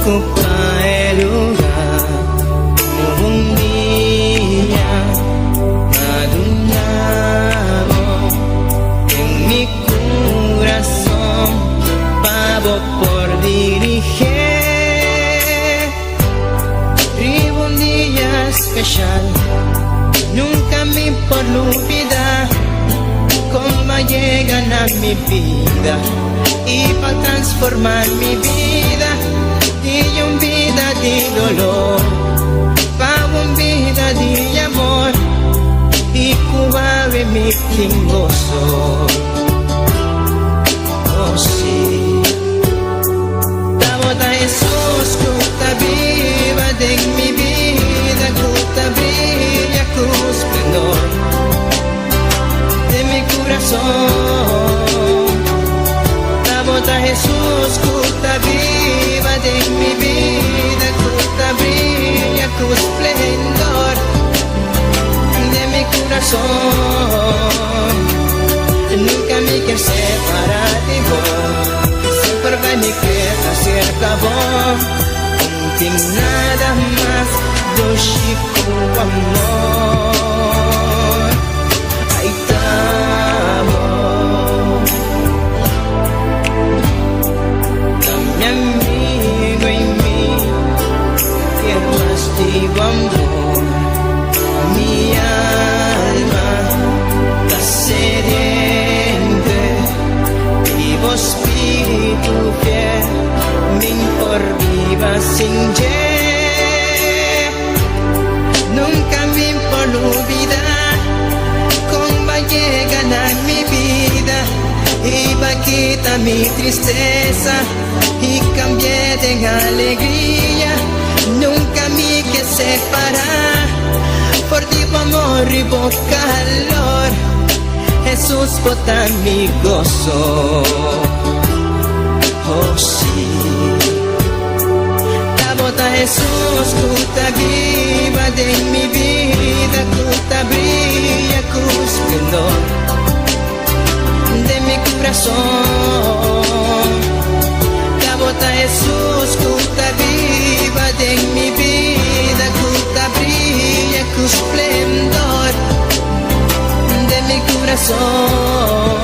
ocupar el lugar. Un día maduramos en mi corazón, pavo por dirigir. Vivo un día especial, nunca me por olvidar cómo llegan a mi vida y para transformar mi vida de una vida de dolor para una vida de amor y cubre mi gozo. Oh sí, la boda Jesús que está viva de mi vida, que está brilla con esplendor de mi corazón. La boda Jesús que está viva de mi vida, que está brilla con esplendor de mi corazón. Nunca me quiero separar de vos, siempre va mi queda cerca vos. Sin nada más do chico amor. Ahí estamos, mi amigo y mí, que más digo amor. Mi alma está sediente, vivo espíritu fiel, me por viva sin nunca me por olvidar cómo llegan a mi vida y va a quitar mi tristeza y cambié de alegría. Nunca me que separar por ti amor y por calor. Jesús bota mi gozo. Oh sí, la bota Jesús que está viva de mi vida, que está brilla con esplendor de mi corazón. La bota Jesús que está viva de mi vida, que está brilla con esplendor de mi corazón.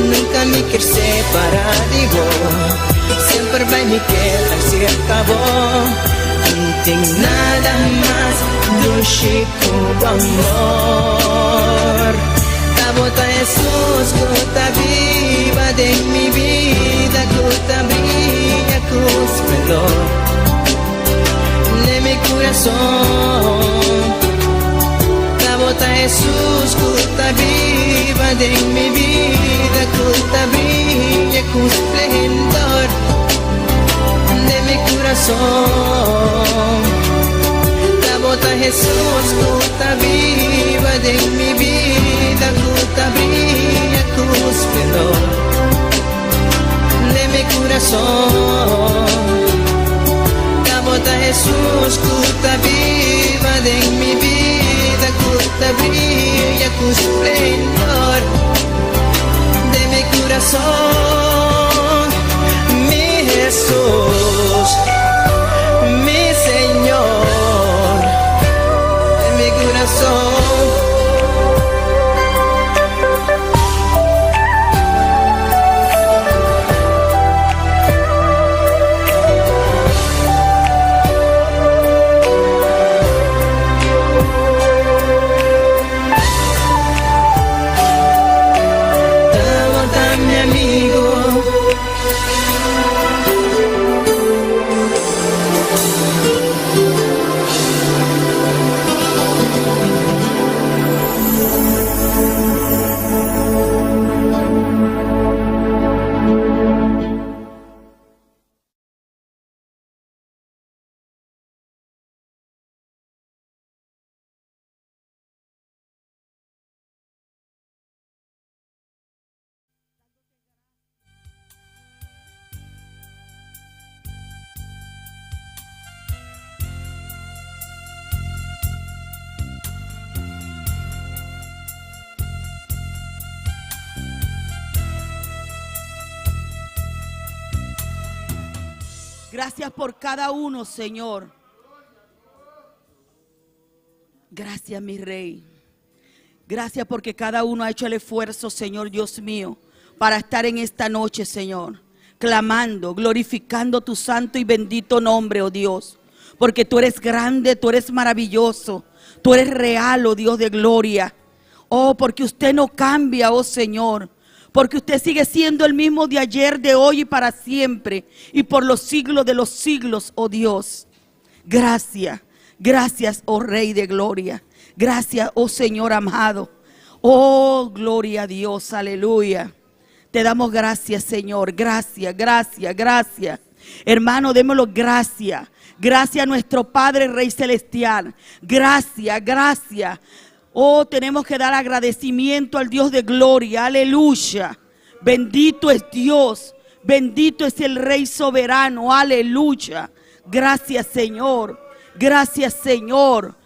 Nunca me quiero separar de vos, siempre va mi queda cerca vos. No tengo nada más dulce como amor. La bota Jesús que está viva de mi vida, que está brilla con esplendor de mi corazón. La bota Jesús que está viva de mi vida, que está brilla con esplendor de mi corazón. La bota Jesús que está viva de mi vida, que está brilla con esplendor de mi corazón. La bota Jesús que está viva de mi vida, que está brilla con esplendor de mi corazón. Mi Jesús, mi Señor, de mi corazón. Mi amigo Gracias por cada uno, Señor. Gracias, mi Rey. Gracias porque cada uno ha hecho el esfuerzo, Señor Dios mío, para estar en esta noche, Señor, clamando, glorificando tu santo y bendito nombre, oh Dios. Porque tú eres grande, tú eres maravilloso, tú eres real, oh Dios de gloria. Oh, porque usted no cambia, oh Señor. Porque usted sigue siendo el mismo de ayer, de hoy y para siempre. Y por los siglos de los siglos, oh Dios. Gracias, gracias, oh Rey de gloria. Gracias, oh Señor amado. Oh, gloria a Dios, aleluya. Te damos gracias, Señor. Gracias, gracias, gracias. Hermano, démoslo gracias. Gracias a nuestro Padre Rey Celestial. Gracias, gracias. Oh, tenemos que dar agradecimiento al Dios de gloria. Aleluya. Bendito es Dios. Bendito es el Rey soberano. Aleluya. Gracias, Señor. Gracias, Señor.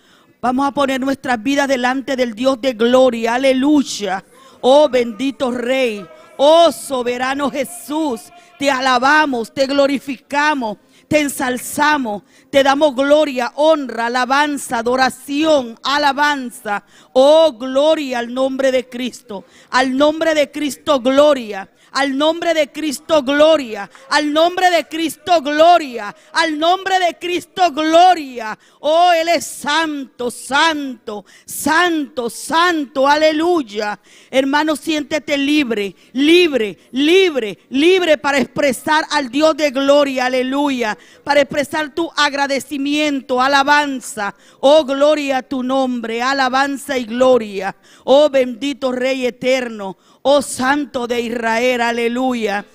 Vamos a poner nuestras vidas delante del Dios de gloria. Aleluya. Oh, bendito Rey. Oh, soberano Jesús. Te alabamos, te glorificamos, te ensalzamos, te damos gloria, honra, alabanza, adoración, alabanza. Oh, gloria al nombre de Cristo. Al nombre de Cristo, gloria. Al nombre de Cristo, gloria. Al nombre de Cristo, gloria. Al nombre de Cristo, gloria. Oh, Él es santo, santo, santo, santo. Aleluya. Hermano, siéntete libre, libre, libre, libre para expresar al Dios de gloria. Aleluya. Para expresar tu agradecimiento, alabanza. Oh, gloria a tu nombre. Alabanza y gloria. Oh, bendito Rey eterno. Oh, Santo de Israel, aleluya.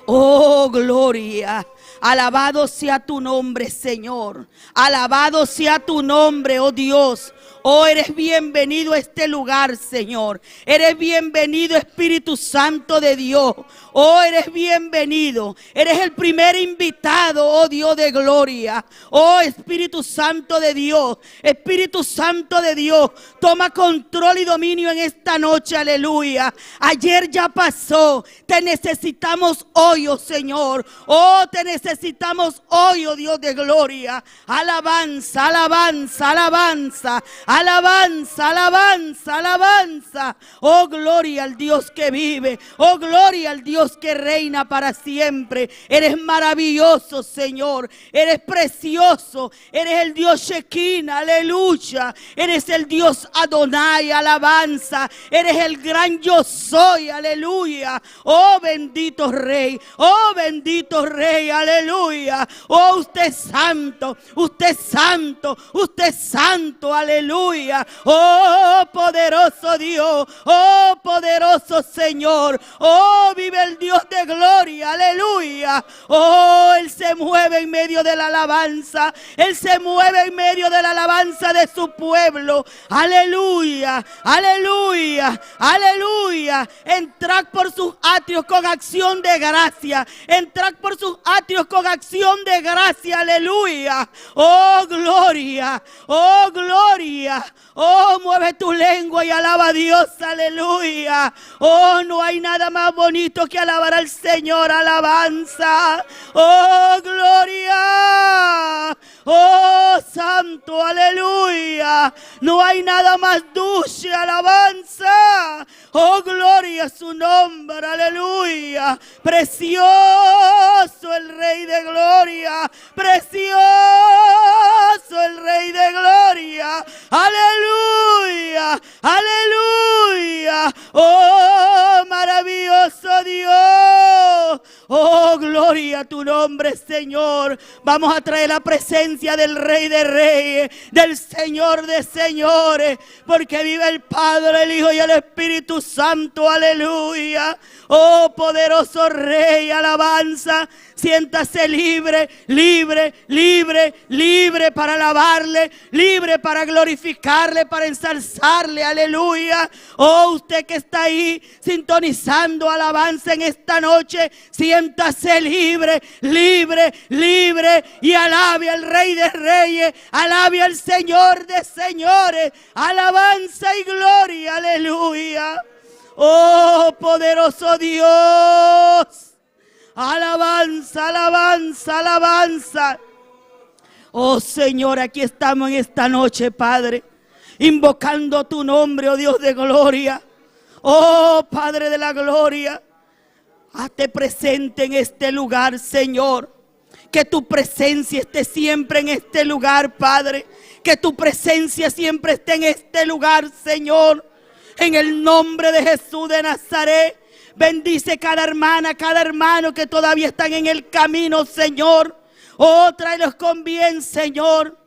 Oh, gloria. Alabado sea tu nombre, Señor. Alabado sea tu nombre, oh Dios. Oh, eres bienvenido a este lugar, Señor. Eres bienvenido, Espíritu Santo de Dios. Oh, eres bienvenido. Eres el primer invitado, oh Dios de gloria. Oh, Espíritu Santo de Dios. Espíritu Santo de Dios. Toma control y dominio en esta noche, aleluya. Ayer ya pasó. Te necesitamos hoy, oh Señor. Oh, te necesitamos hoy, oh Dios de gloria. Alabanza, alabanza, alabanza. Alabanza, alabanza, alabanza. Oh, gloria al Dios que vive. Oh, gloria al Dios que reina para siempre. Eres maravilloso, Señor. Eres precioso. Eres el Dios Shekinah, aleluya. Eres el Dios Adonai, alabanza. Eres el gran yo soy, aleluya. Oh, bendito Rey. Oh, bendito Rey, aleluya. Oh, usted es santo. Usted es santo. Usted es santo, aleluya. Oh, poderoso Dios. Oh, poderoso Señor. Oh, vive el Dios de gloria, aleluya. Oh, Él se mueve en medio de la alabanza. Él se mueve en medio de la alabanza de su pueblo. Aleluya, aleluya, aleluya. Entrad por sus atrios con acción de gracia. Entrad por sus atrios con acción de gracia, aleluya. Oh, gloria, oh, gloria. Oh, mueve tu lengua y alaba a Dios, aleluya. Oh, no hay nada más bonito que alabar al Señor, alabanza. Oh, gloria. Oh, santo, aleluya. No hay nada más dulce, alabanza. Oh, gloria a su nombre, aleluya. Precioso el Rey de gloria. Precioso el Rey de gloria. Aleluya, aleluya. Oh, maravilloso Dios. Oh, gloria a tu nombre, Señor. Vamos a traer la presencia del Rey de Reyes, del Señor de Señores, porque vive el Padre, el Hijo y el Espíritu Santo, aleluya. Oh, poderoso Rey, alabanza. Siéntase libre, libre, libre, libre para alabarle, libre para glorificarle, para ensalzarle, aleluya. Oh, usted que está ahí sintonizando alabanza en esta noche, siéntase libre, libre, libre y alabe al Rey de Reyes, alabe al Señor de Señores, alabanza y gloria, aleluya. Oh, poderoso Dios. Alabanza, alabanza, alabanza. Oh Señor, aquí estamos en esta noche, Padre, invocando tu nombre, oh Dios de gloria. Oh Padre de la gloria, hazte presente en este lugar, Señor. Que tu presencia esté siempre en este lugar, Padre. Que tu presencia siempre esté en este lugar, Señor. En el nombre de Jesús de Nazaret. Bendice cada hermana, cada hermano que todavía están en el camino, Señor. Oh, tráelos con bien, Señor.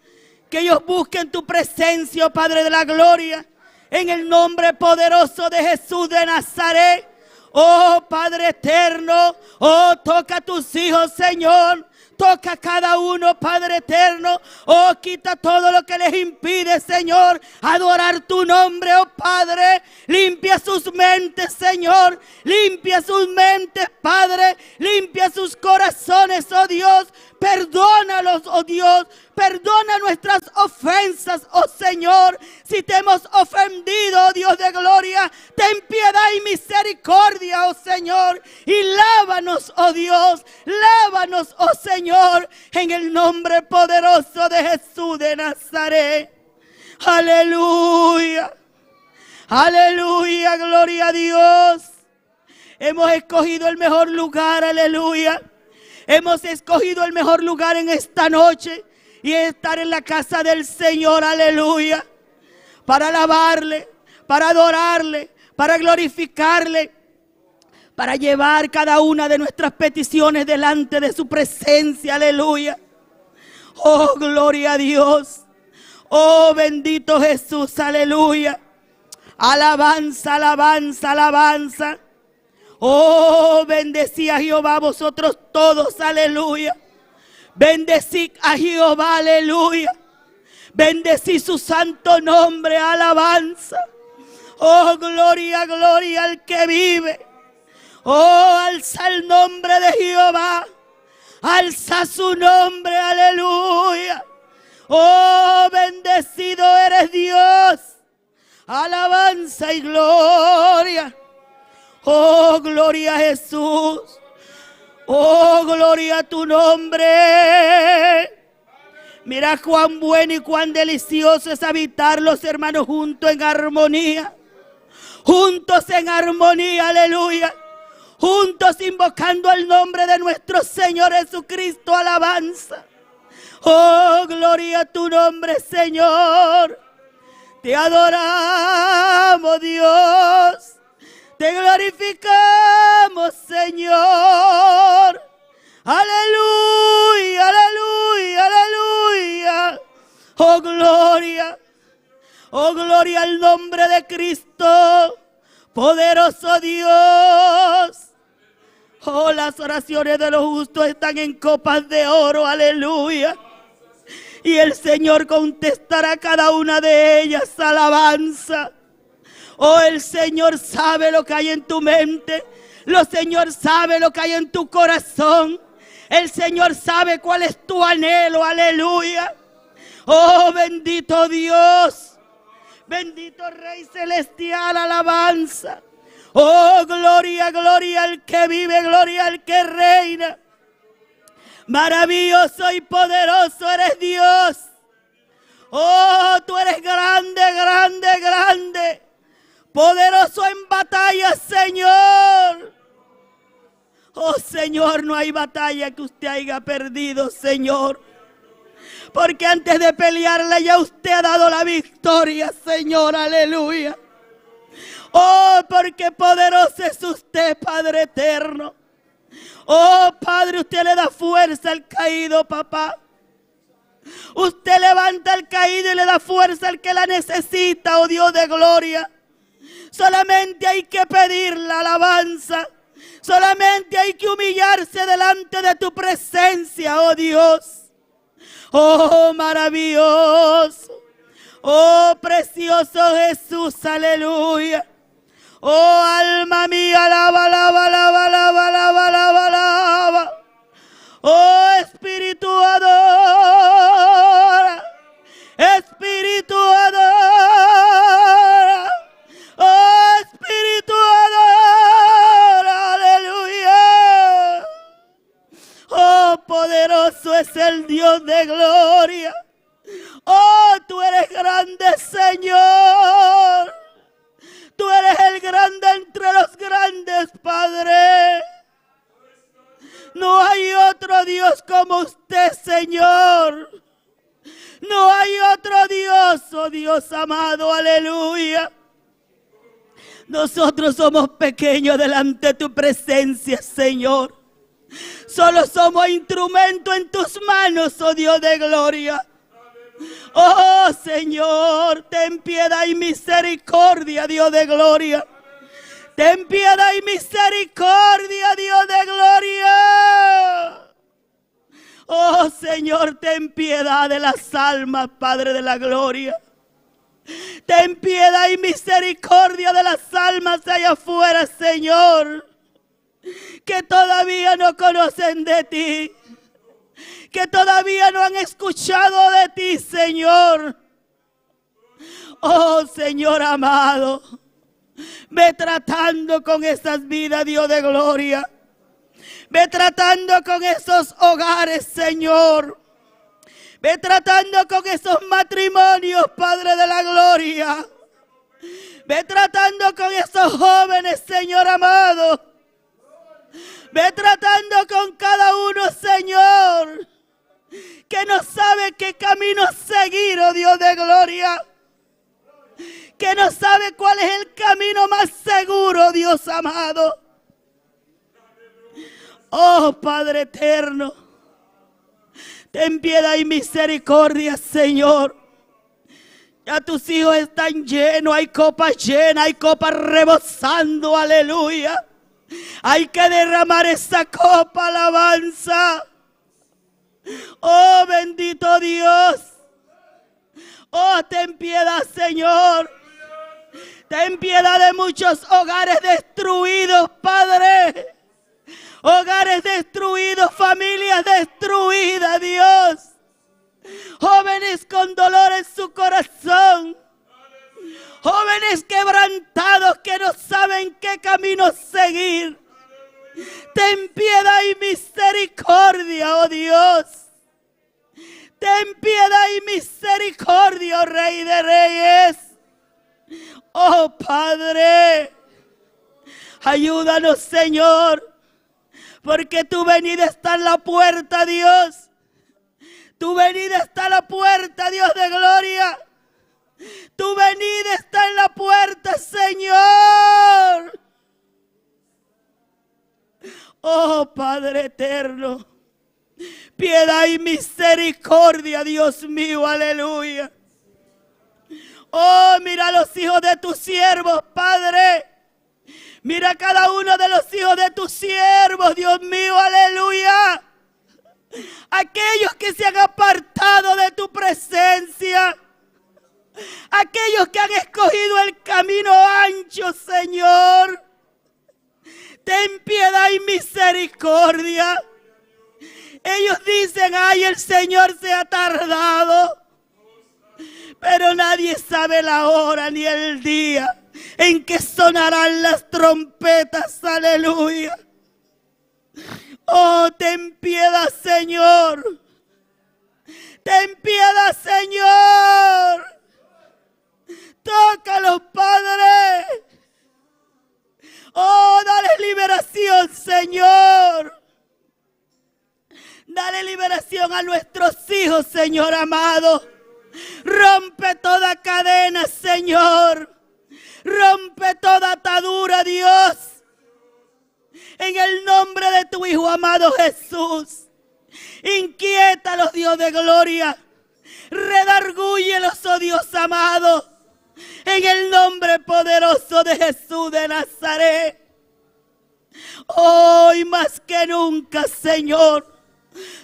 Que ellos busquen tu presencia, oh Padre de la gloria. En el nombre poderoso de Jesús de Nazaret. Oh Padre eterno. Oh, toca a tus hijos, Señor. Toca a cada uno, Padre eterno. Oh, quita todo lo que les impide, Señor, adorar tu nombre, oh Padre. Limpia sus mentes, Señor. Limpia sus mentes, Padre. Limpia sus corazones, oh Dios. Perdónalos, oh Dios. Perdona nuestras ofensas, oh Señor. Si te hemos ofendido, oh Dios de gloria, ten piedad y misericordia, oh Señor. Y lávanos, oh Dios. Lávanos, oh Señor, en el nombre poderoso de Jesús de Nazaret. Aleluya. Aleluya, gloria a Dios. Hemos escogido el mejor lugar, aleluya. Hemos escogido el mejor lugar en esta noche y estar en la casa del Señor, aleluya. Para alabarle, para adorarle, para glorificarle, para llevar cada una de nuestras peticiones delante de su presencia, aleluya. Oh, gloria a Dios. Oh, bendito Jesús, aleluya. Alabanza, alabanza, alabanza. Oh, bendecí a Jehová vosotros todos, aleluya. Bendecid a Jehová, aleluya. Bendecí su santo nombre, alabanza. Oh, gloria, gloria al que vive. Oh, alza el nombre de Jehová. Alza su nombre, aleluya. Oh, bendecido eres Dios. Alabanza y gloria. Oh, gloria a Jesús. Oh, gloria a tu nombre. Mira cuán bueno y cuán delicioso es habitar los hermanos juntos en armonía. Juntos en armonía, aleluya. Juntos invocando el nombre de nuestro Señor Jesucristo, alabanza. Oh, gloria a tu nombre, Señor. Te adoramos, Dios. Te glorificamos, Señor. Aleluya, aleluya, aleluya. Oh, gloria. Oh, gloria al nombre de Cristo. Poderoso Dios. Oh, las oraciones de los justos están en copas de oro. Aleluya. Y el Señor contestará cada una de ellas. Alabanza. Oh, el Señor sabe lo que hay en tu mente. El Señor sabe lo que hay en tu corazón. El Señor sabe cuál es tu anhelo. Aleluya. Oh, bendito Dios. Bendito Rey Celestial. Alabanza. Oh, gloria, gloria al que vive. Gloria al que reina. Maravilloso y poderoso eres Dios. Oh, tú eres grande, grande, grande. Poderoso en batalla, Señor. Oh, Señor, no hay batalla que usted haya perdido, Señor. Porque antes de pelearla ya usted ha dado la victoria, Señor. Aleluya. Oh, porque poderoso es usted, Padre eterno. Oh, Padre, usted le da fuerza al caído, papá. Usted levanta al caído y le da fuerza al que la necesita, oh Dios de gloria. Solamente hay que pedir la alabanza. Solamente hay que humillarse delante de tu presencia, oh Dios. Oh, maravilloso. Oh, precioso Jesús, aleluya. Oh, alma mía, alaba, alaba, alaba, alaba, alaba, alaba, alaba. Oh, Espíritu, adora. Espíritu, adora. Oh, Espíritu, adora. Aleluya. poderoso es el Dios de gloria. Oh, tú eres grande, Señor. Tú eres el grande entre los grandes, Padre. No hay otro Dios como usted, Señor. No hay otro Dios, oh Dios amado, aleluya. Nosotros somos pequeños delante de tu presencia, Señor. Solo somos instrumento en tus manos, oh Dios de gloria. Oh Señor, ten piedad y misericordia, Dios de gloria. Ten piedad y misericordia, Dios de gloria. Oh Señor, ten piedad de las almas, Padre de la gloria. Ten piedad y misericordia de las almas allá afuera, Señor, que todavía no conocen de ti, que todavía no han escuchado de ti, Señor. Oh Señor amado, ve tratando con esas vidas, Dios de gloria. Ve tratando con esos hogares, Señor. Ve tratando con esos matrimonios, Padre de la gloria. Ve tratando con esos jóvenes, Señor amado. Ve tratando con cada uno, Señor, que no sabe qué camino seguir, oh Dios de gloria. Que no sabe cuál es el camino más seguro, Dios amado. Oh Padre eterno, ten piedad y misericordia, Señor. Ya tus hijos están llenos, hay copas llenas, hay copas rebosando, aleluya. Hay que derramar esa copa, alabanza. Oh bendito Dios. Oh, ten piedad, Señor. Ten piedad de muchos hogares destruidos, Padre. Hogares destruidos, familias destruidas, Dios. Jóvenes con dolor en su corazón. Jóvenes quebrantados que no saben qué camino seguir. Ten piedad y misericordia, oh Dios. Ten piedad y misericordia, oh Rey de Reyes. Oh Padre, ayúdanos, Señor. Porque tu venida está en la puerta, Dios. Tu venida está en la puerta, Dios de gloria. Tu venida está en la puerta, Señor. Oh Padre eterno, piedad y misericordia, Dios mío, aleluya. Oh, mira a los hijos de tus siervos, Padre. Mira cada uno de los hijos de tus siervos, Dios mío, aleluya. Aquellos que se han apartado de tu presencia. Aquellos que han escogido el camino ancho, Señor. Ten piedad y misericordia. Ellos dicen, ay, el Señor se ha tardado. Pero nadie sabe la hora ni el día en que sonarán las trompetas, aleluya. Oh, ten piedad, Señor. Ten piedad, Señor. Tócalos, Padre. Oh, dale liberación, Señor. Dale liberación a nuestros hijos, Señor amado. Rompe toda cadena, Señor. Rompe toda atadura, Dios. En el nombre de tu Hijo amado Jesús. Inquiétalos, Dios de gloria. Redargúyelos, oh Dios amado. En el nombre poderoso de Jesús de Nazaret. Hoy más que nunca, Señor.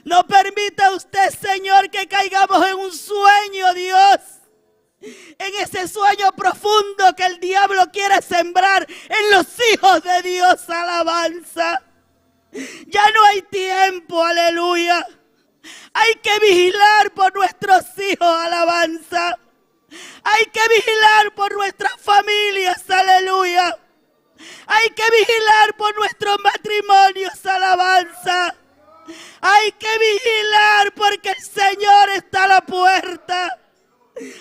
No permita usted, Señor, que caigamos en un sueño, Dios. En ese sueño profundo que el diablo quiere sembrar en los hijos de Dios, alabanza. Ya no hay tiempo, aleluya. Hay que vigilar por nuestros hijos, alabanza. Hay que vigilar por nuestras familias, aleluya. Hay que vigilar por nuestros matrimonios, alabanza. Hay Hay que vigilar porque el Señor está a la puerta.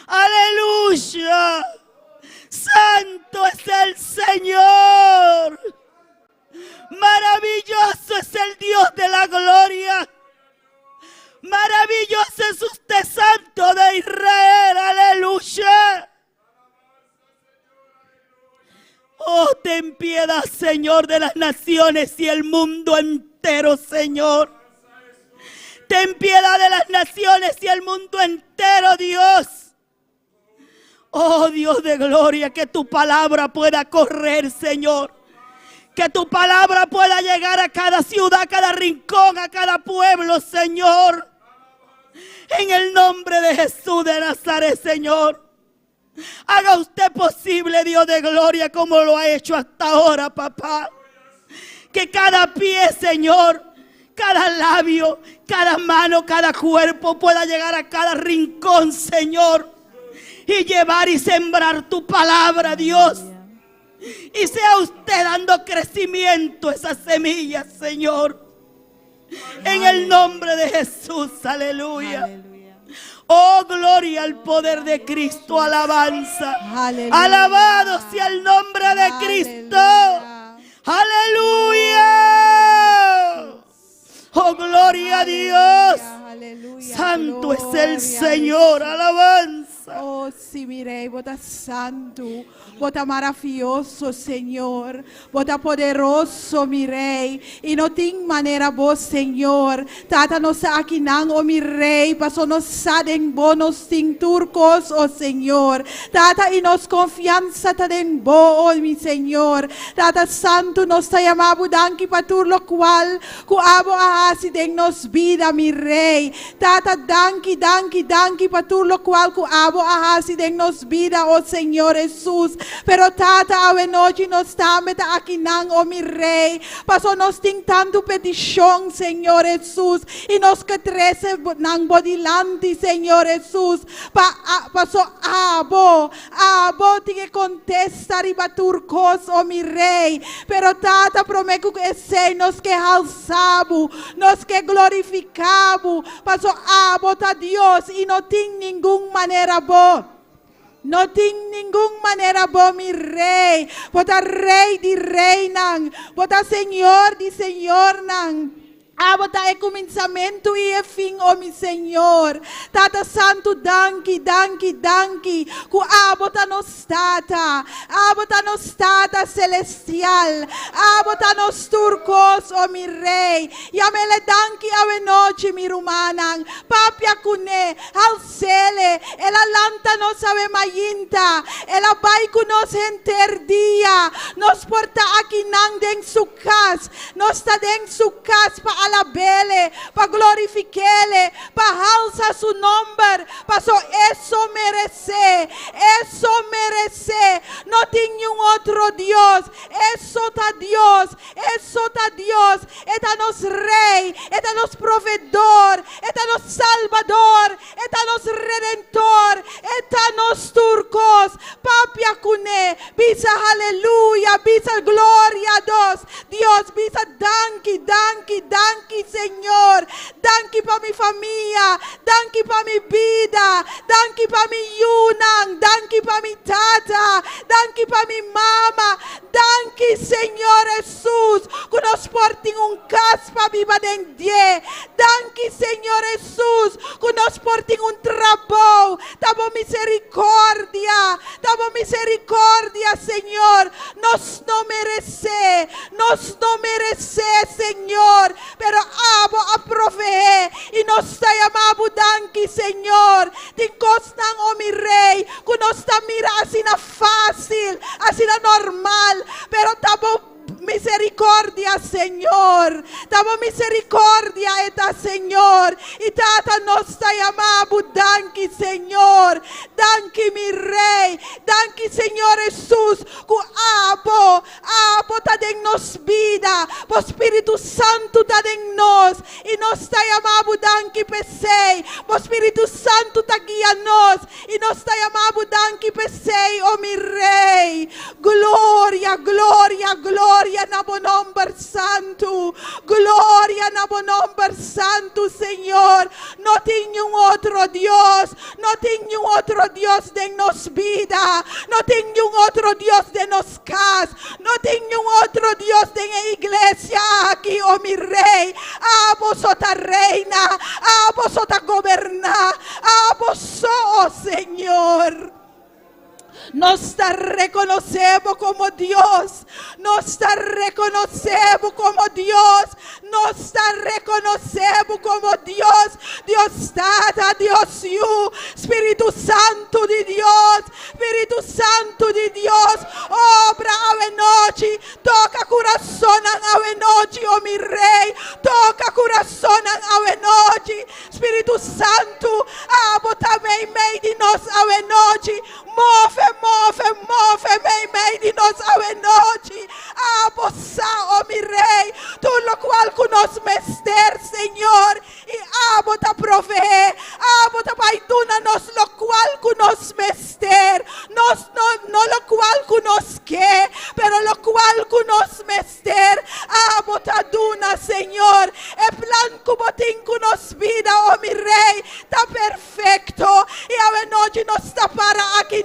Aleluya. Santo es el Señor. Maravilloso es el Dios de la gloria. Maravilloso es usted, Santo de Israel. Aleluya. Oh, ten piedad, Señor, de las naciones y el mundo entero, Señor. Ten piedad de las naciones y el mundo entero, Dios. Oh, Dios de gloria, que tu palabra pueda correr, Señor. Que tu palabra pueda llegar a cada ciudad, a cada rincón, a cada pueblo, Señor. En el nombre de Jesús de Nazaret, Señor. Haga usted posible, Dios de gloria, como lo ha hecho hasta ahora, papá. Que cada pie, Señor, cada labio, cada mano, cada cuerpo pueda llegar a cada rincón, Señor. Y llevar y sembrar tu palabra, Dios. Y sea usted dando crecimiento a esas semillas, Señor. En el nombre de Jesús, aleluya. Oh, gloria al poder de Cristo, alabanza. Aleluya. Alabado sea el nombre de Cristo. Aleluya. Oh, gloria a Dios. Aleluya. Santo es el Gloria, Señor, alabanza. Oh, sí, mire, bota santo, bota maravilloso, Señor, bota poderoso, mi rei, e não tem maneira boa, Senhor, tata nos aqui não, oh, mi rei, passou nos sadem bonos ting turcos, oh, Senhor, tata e nos confiança tadem bo, oh, mi Senhor, tata santo, nos ta yamabu danki patur lo qual, ku abo ahasi den nos vida, mi rei, tata danki patur lo qual, ku abo ahasi den nos vida, oh Senhor Jesus. Pero tata awe noite nos tameta aqui nang, oh mi rei. Paso nos ting tanto petição, Senhor Jesus. E nos que trece nang bodilante, Senhor Jesus. Paso abo tinha contestar e baturcos, oh mi rei. Pero tata prometo que sei nos que alçabo, nos que glorificabo. Paso abo ta Deus e não tem nenhuma maneira boa. Não tem nenhuma maneira boa, mi rei. Bota rei de rei nang. Bota senhor de senhor nang. Bota é começamento e é fim, oh mi Senhor. Tata santo, danki. Ku abota nos tata celestial. Abota nos turcos, oh mi rei. Yamele danki awe noche, mi rumanang. Papia kune, alcele. Ela lanta nos ave mayinta. Ela vai nos enter dia. Nos porta aqui nang den su cas. Nos ta den su cas pa alabele, pa glorifiquele, pa alza su nombre, pa so eso merece, não tem nenhum outro Deus, eso ta Deus, eta nos rei, eta nos provedor, eta nos salvador, eta nos redentor, eta nos turcos, papia cune, bisa aleluia, bisa gloria a Deus, bisa danki, Senhor, danki pa mi família, danki pa mi vida, danki pa mi yunang, danki pa mi tata, danki pa mi mama, danki Senhor Jesus, que nos portem cas pa viva dendie, danki Senhor Jesus, que nos portem trabalho, tamo misericórdia, Senhor, nos não merece, Senhor, pero abo a proveer e nos ta amabo danki, Senhor, te costan, oh mi rei, que nos ta mira assim na fácil, assim na normal, pero tamo misericórdia, Senhor. Damos misericórdia, eta Senhor. E tata nos ta amabo, danki, Senhor. Danki, mi rei. Danki, Senhor Jesus. Que abo ta den nos vida. O Espírito Santo ta den nos. E nos ta amabo, danki, pesei. O Espírito Santo ta guia nos. E nos ta amabo, danki, pesei, oh mi rei. Glória na bo nombre santo. Glória na bo nombre santo. outro Deus, não tem nenhum outro Deus de nos vida, não tem nenhum outro Deus de nos casa, não tem nenhum outro Deus de igreja aqui, oh meu rei. Vos sota reina, vos sota governar, vos oh Senhor. Nos te reconocemos como Dios, nos te reconocemos como Dios, nos te reconocemos como Dios, Dios Tata, Dios Hijo, Espíritu Santo de Dios, Espíritu Santo de Dios, obra ave noche, toca corazón ave noche, oh mi rey, toca corazón ave noche, Espíritu Santo, também meio de nós ave noche, move, meio de nós ave noche, oh mi rei, tu lo qual conosco mester, Senhor, e bota prover, bota baituna nos lo qual conosco mester, nos no lo qual conosco que, pero lo qual conosco mester, bota duna, Senhor, e plan como tem conosco vida, oh mi rei, tá perfeito, e ave noche nos está para aqui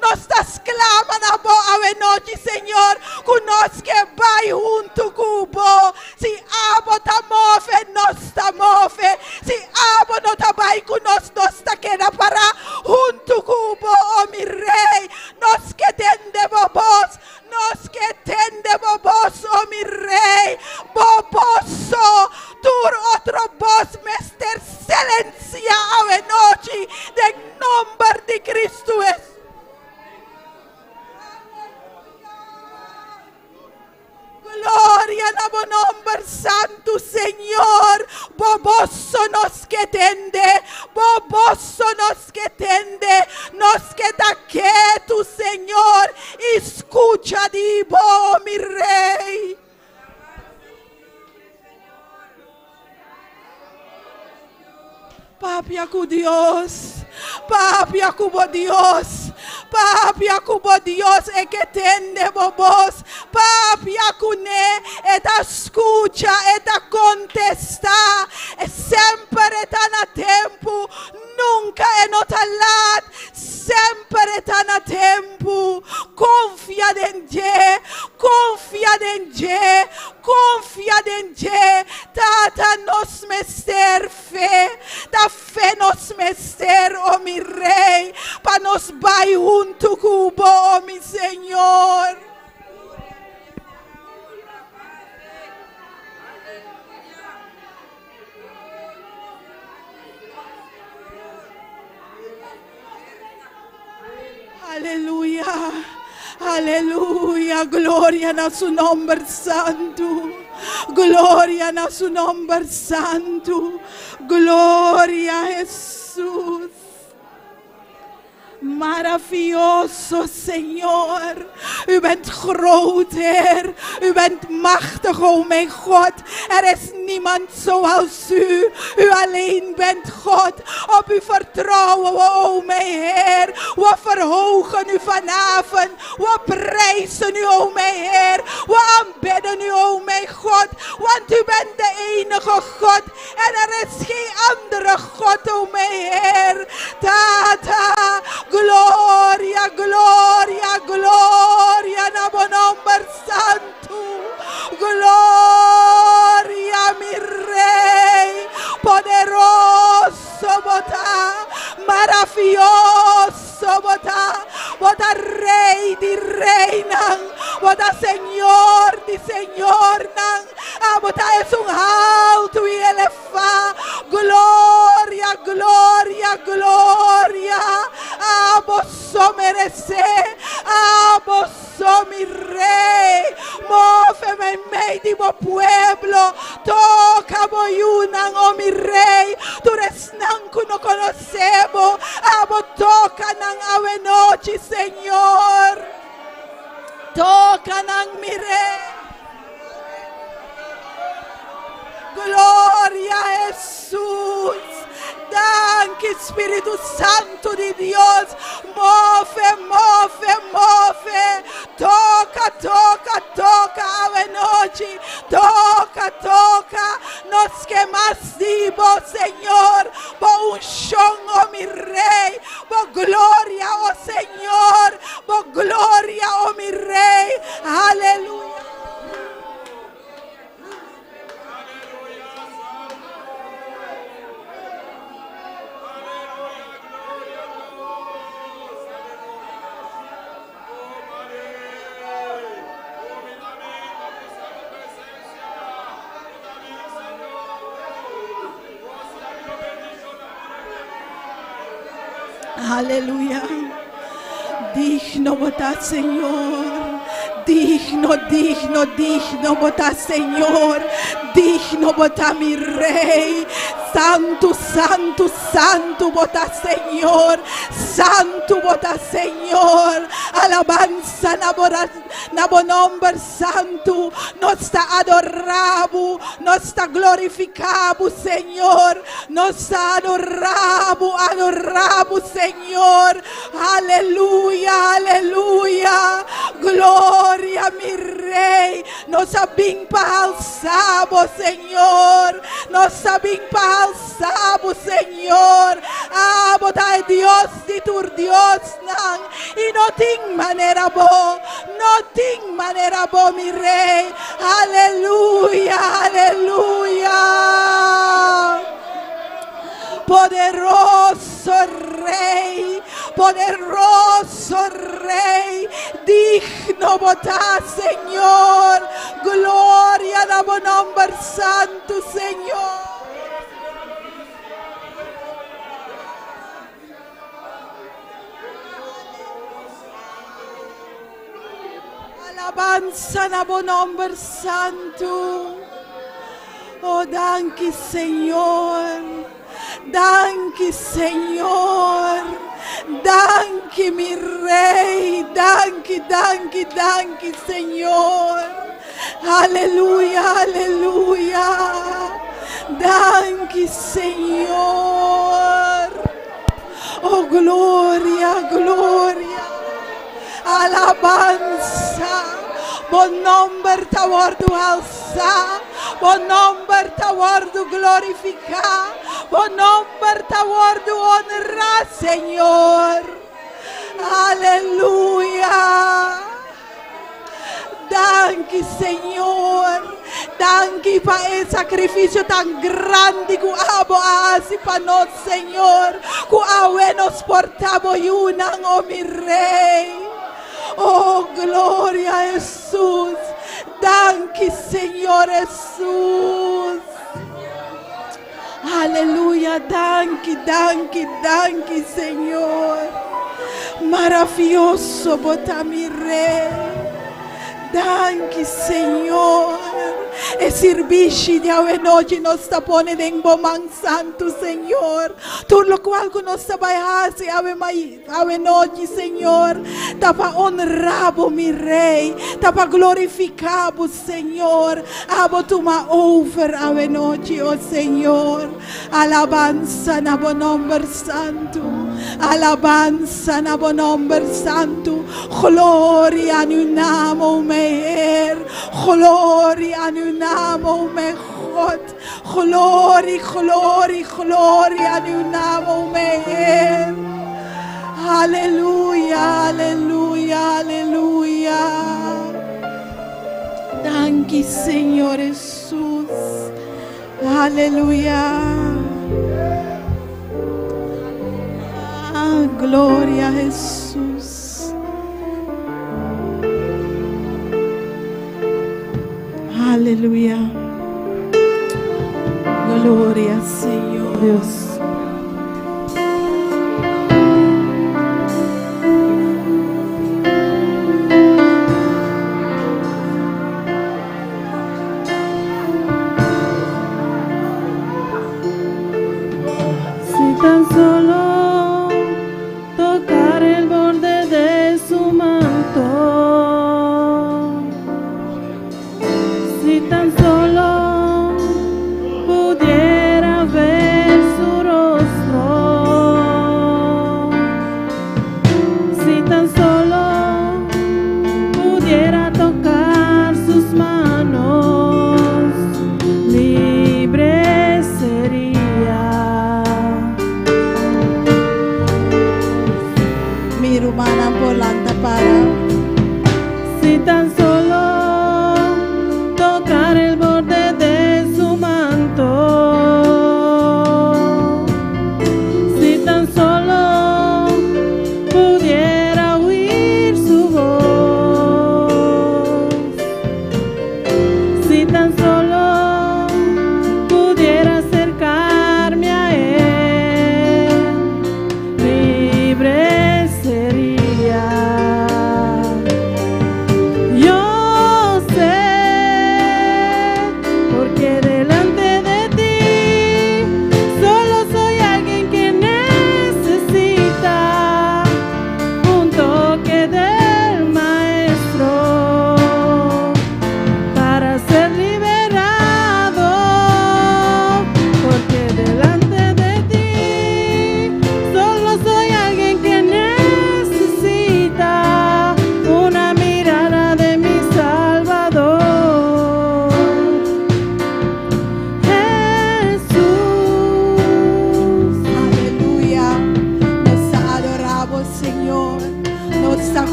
nós estás clama na boa ave noite, Senhor, conosco que vai junto com o bo. Se abo tá move, nós tá move. Se abo não tá vai conosco, nós tá querendo parar junto com o bo, oh mi rei. Nós que tendemos vos, nós que tendemos vos, oh mi rei. Boboso, tur outro vos, mester excelência ave noite, de nome de Cristo Jesus. Gloria a tu nombre santo, Señor. Boboso nos que tende, boboso nos que tende, nos que da quieto, Señor. Escucha, divo, mi rey. Papi cu Dios, papi como Dios, papi como Dios é que tende vos, papi cune é da escucha, é da contestar, é sempre tá na tempo, nunca é notalat, sempre tá na tempo, confia em Deus, confia em Deus, confia em Deus, tata nos mester fé, da fé nos mester, oh mi rei, para nos vai junto com o oh mi Senhor. Aleluia, aleluia, glória no seu nome santo, glória no seu nome santo, glória a Jesus. Maravilloso, Senhor. U bent groot, Heer. U bent machtig, o mijn God. Is niemand zoals u. U alleen bent God. Op u vertrouwen we, o mijn Heer. We verhogen u vanavond. We prijzen u, o mijn Heer. We aanbidden u, o mijn God. Want u bent de enige God. En is geen andere God, o mijn Heer. Tata. Gloria, gloria, gloria, namo nombre santo. Gloria, mi rey, poderoso, bota, maravilloso, bota, rey de reina, bota, señor de señor, bota es un alto y elevado. Gloria, gloria, gloria. Vos merece, vos mi rey, móveme en medio de mi pueblo, toca boyunan, oh mi rey, tú eres nan que no conocemos, toca nan ave noche, Señor, toca nan mi rey. Gloria a Jesús. Danke, Espíritu Santo de Dios. Move, move, move. Toca, toca, toca ave noche. Toca, toca. nos quemamos, Señor, por unción, oh mi Rey, por gloria, oh Señor, por gloria, oh mi Rey, aleluya. Aleluya. Digno votar, Señor. Digno, digno, digno votar, Señor. Digno votar, mi Rey. Santo, santo, santo votar, Señor. Santo votar, Señor. Alabanza, nabo nombre santo. Nos está adorado, nos está glorificado, Señor. Nos está adorado, adorado, Señor. Aleluya, aleluya. Gloria, mi Rey. Nos abim para alçamos, Señor. Nos abim para alçamos, Señor. Ah, botar Dios de tu Dios, não. E não tem maneira boa. Não tem maneira boa, mi Rei. Aleluya, aleluya. Poderoso Rey, poderoso Rey, digno votar, Señor. Gloria a tu nombre santo, Señor. Alabanza a tu nombre santo. Oh, danke, Señor. Danke, Señor. Danke, mi Rey. Danke, danke, danke, Señor. Aleluya, aleluya. Danke, Señor. Oh, gloria, gloria. Alabanza. Bon nombre te guardo alzar, bon nombre te guardo glorificar, bon nombre te guardo honrar, Señor. Aleluya. Danke, Señor. Danke para el sacrificio tan grande que hace para nosotros, Señor. Que nos portamos unan, oh mi Rey. Oh, gloria a Jesús. Danke, Señor Jesús. Aleluya, danke, danke, danke, Señor. Maravilloso, bota mi Rey. Danke, Señor. E servici di ave noche nos sta pone den boman santo, Señor. Todo lo cual que nos vai hacer ave noche, Señor. Ta pa honrabo, mi Rey. Ta pa glorificabo, Señor. Abo tu ma over ave noche, oh Señor. Alabanza na bo nombre santo. Alabanza na bo nombre santo. Gloria nu namo meher. Gloria nu namo mejor. Gloria, gloria, gloria nu namo meher. Aleluya, aleluya, aleluya. Danke, Señor Jesús. Aleluya. Ah, gloria a Jesús. Aleluya. Gloria, Señor Dios. Si tan solo tocar el borde de su manto, si tan solo pudiera ver su rostro.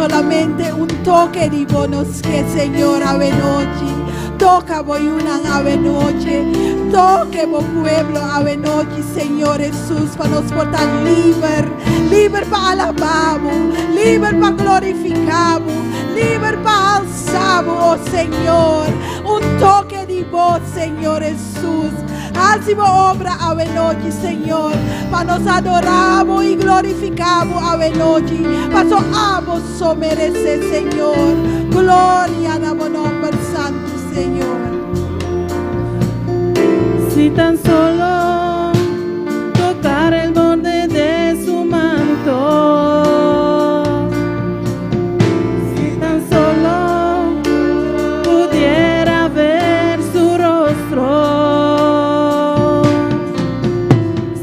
solamente un toque di bonus che Señor avenochi. Toca voi una avenoche. Toque vo pueblo avenochi, Señor Jesús, para nos portar liber para alabamos, liber para glorificamos, liber para alzamos, oh Señor. Un toque di voz, Señor Jesús. Hacemos obra avenochi, Señor, para nos adoramos y glorificamos avenochi, para so amo so merece, Señor. Gloria a tu nombre santo, Señor. Si tan solo tocar el borde de su manto, si tan solo pudiera ver su rostro,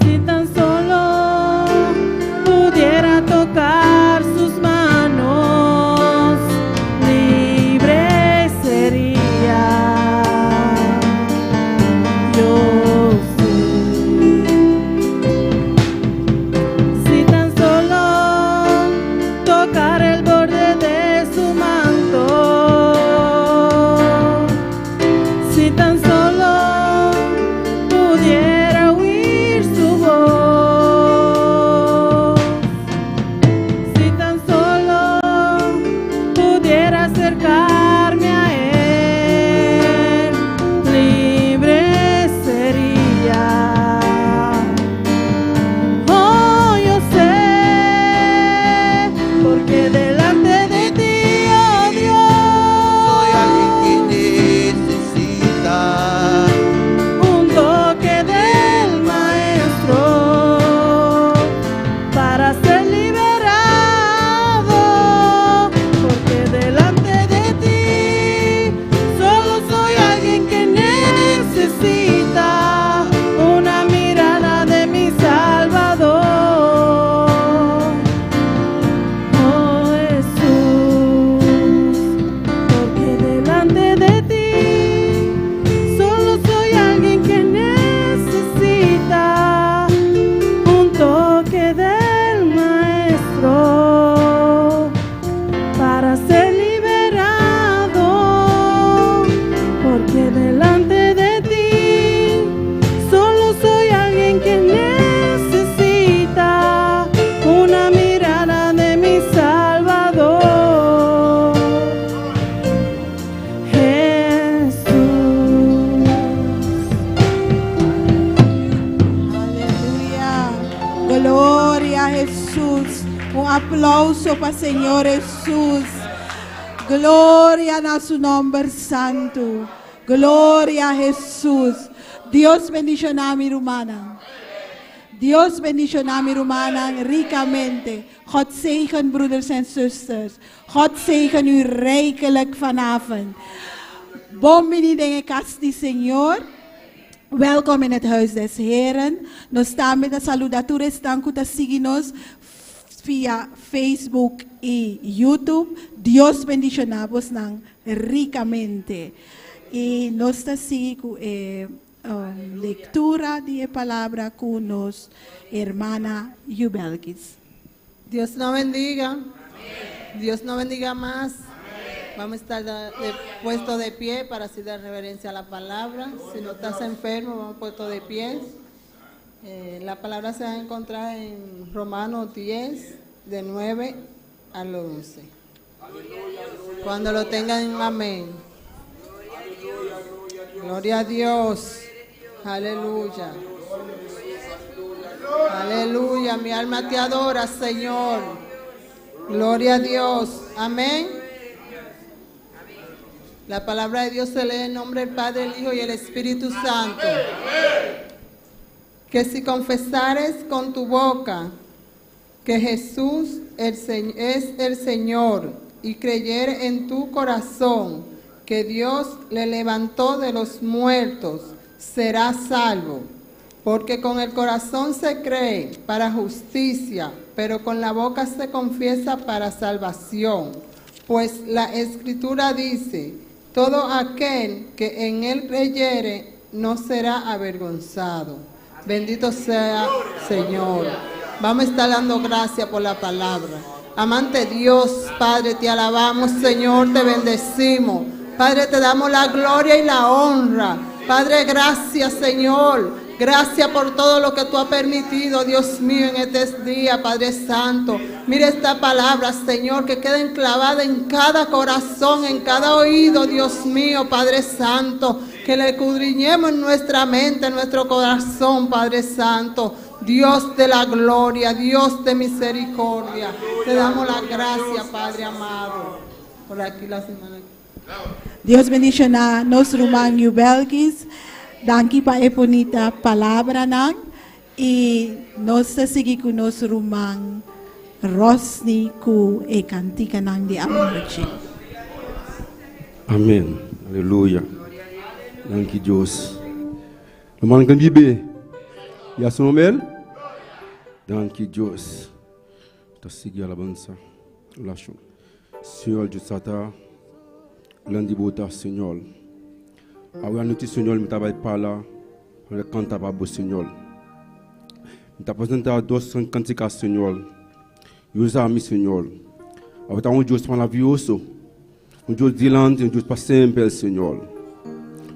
si tan solo pudiera tocar sus manos, libre sería. Yo sé, si tan solo tocar el borde de su manto, si tan solo pudiera oír su voz, si tan solo pudiera acercarme a él, libre sería. Oh, yo sé, porque delante de ti, oh Soy alguien Dios, que necesita un toque del Maestro para ser liberado, porque delante de ti solo soy alguien que necesita una mirada de mi Salvador. Oh Jesús, porque delante de ti solo soy alguien que necesita un toque del Maestro para ser liberado, porque delante de ti solo soy alguien que necesita una mirada de mi Salvador, Jesús. Aleluya. Gloria a Jesús. Un aplauso para Señor Jesús. Gloria a su nombre santo. Gloria a Jesús. Dios bendicionar mi hermana. Dios bendicionar mi hermana ricamente. God zegen broeders en zusters. God zegen u rijkelijk vanavond. Bom dingen kasti Señor. Welkom in het huis des Heren. Nos staan met de saludaturas dank u seguirnos via Facebook y YouTube. Dios bendicionamos nang ricamente. Y nos está siguiendo lectura de palabra con nos hermana Yubelkis. Dios nos bendiga. Dios nos bendiga más. Vamos a estar puesto de pie para así dar reverencia a la palabra. Si no estás enfermo, vamos puesto de pie. La palabra se va a encontrar en Romanos 10, de 9 al 11. Cuando lo tengan, amén. Gloria a Dios. Aleluya. Aleluya. Mi alma te adora, Señor. Gloria a Dios. Amén. La palabra de Dios se lee en nombre del Padre, el Hijo y el Espíritu Santo. Que si confesares con tu boca que Jesús es el Señor y creyere en tu corazón que Dios le levantó de los muertos, serás salvo. Porque con el corazón se cree para justicia, pero con la boca se confiesa para salvación. Pues la Escritura dice, todo aquel que en él creyere no será avergonzado. Bendito sea Señor. Vamos a estar dando gracias por la palabra. Amante Dios, Padre, te alabamos, Señor, te bendecimos. Padre, te damos la gloria y la honra. Padre, gracias, Señor. Gracias por todo lo que tú has permitido, Dios mío, en este día, Padre Santo. Mira esta palabra, Señor, que queda enclavada en cada corazón, en cada oído, Dios mío, Padre Santo. Que le escudriñemos en nuestra mente, en nuestro corazón, Padre Santo. Dios de la gloria, Dios de misericordia. Te damos la gracia, Padre amado. Por aquí la semana. Deus bendicionar nosso irmão Yubelkis. Danke pa eponita palavra nang. E nós seguimos com nosso irmão Rosni com e cantica nang de amorte. Amen. Aleluia. Danke Deus. Le monde kan bibe. Ya son mel. Danke Deus. Ta sigi alabanza. Lâchons. Senhor de Sata. Lundi bota Senhor. Agora noite Senhor me tava para lá. Le canta para o Senhor. Me apresentar dois canticas Senhor. Os amis Senhor. Agora um Deus maravilhoso. Um Deus dilante, um Deus para sempre Senhor.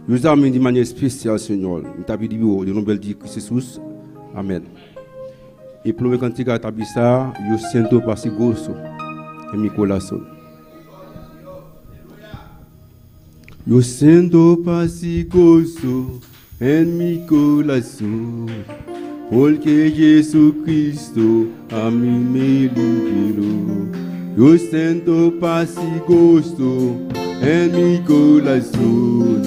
Os amis de maneira especial Senhor. Me tava de nome de Jesus. Amen. E pelo meu cantiga tabisa, eu sinto para se gosto em meu coração. Eu sinto paz e gozo em meu coração, porque Jesus Cristo a mim me liberou. Eu sinto paz e gozo em meu coração,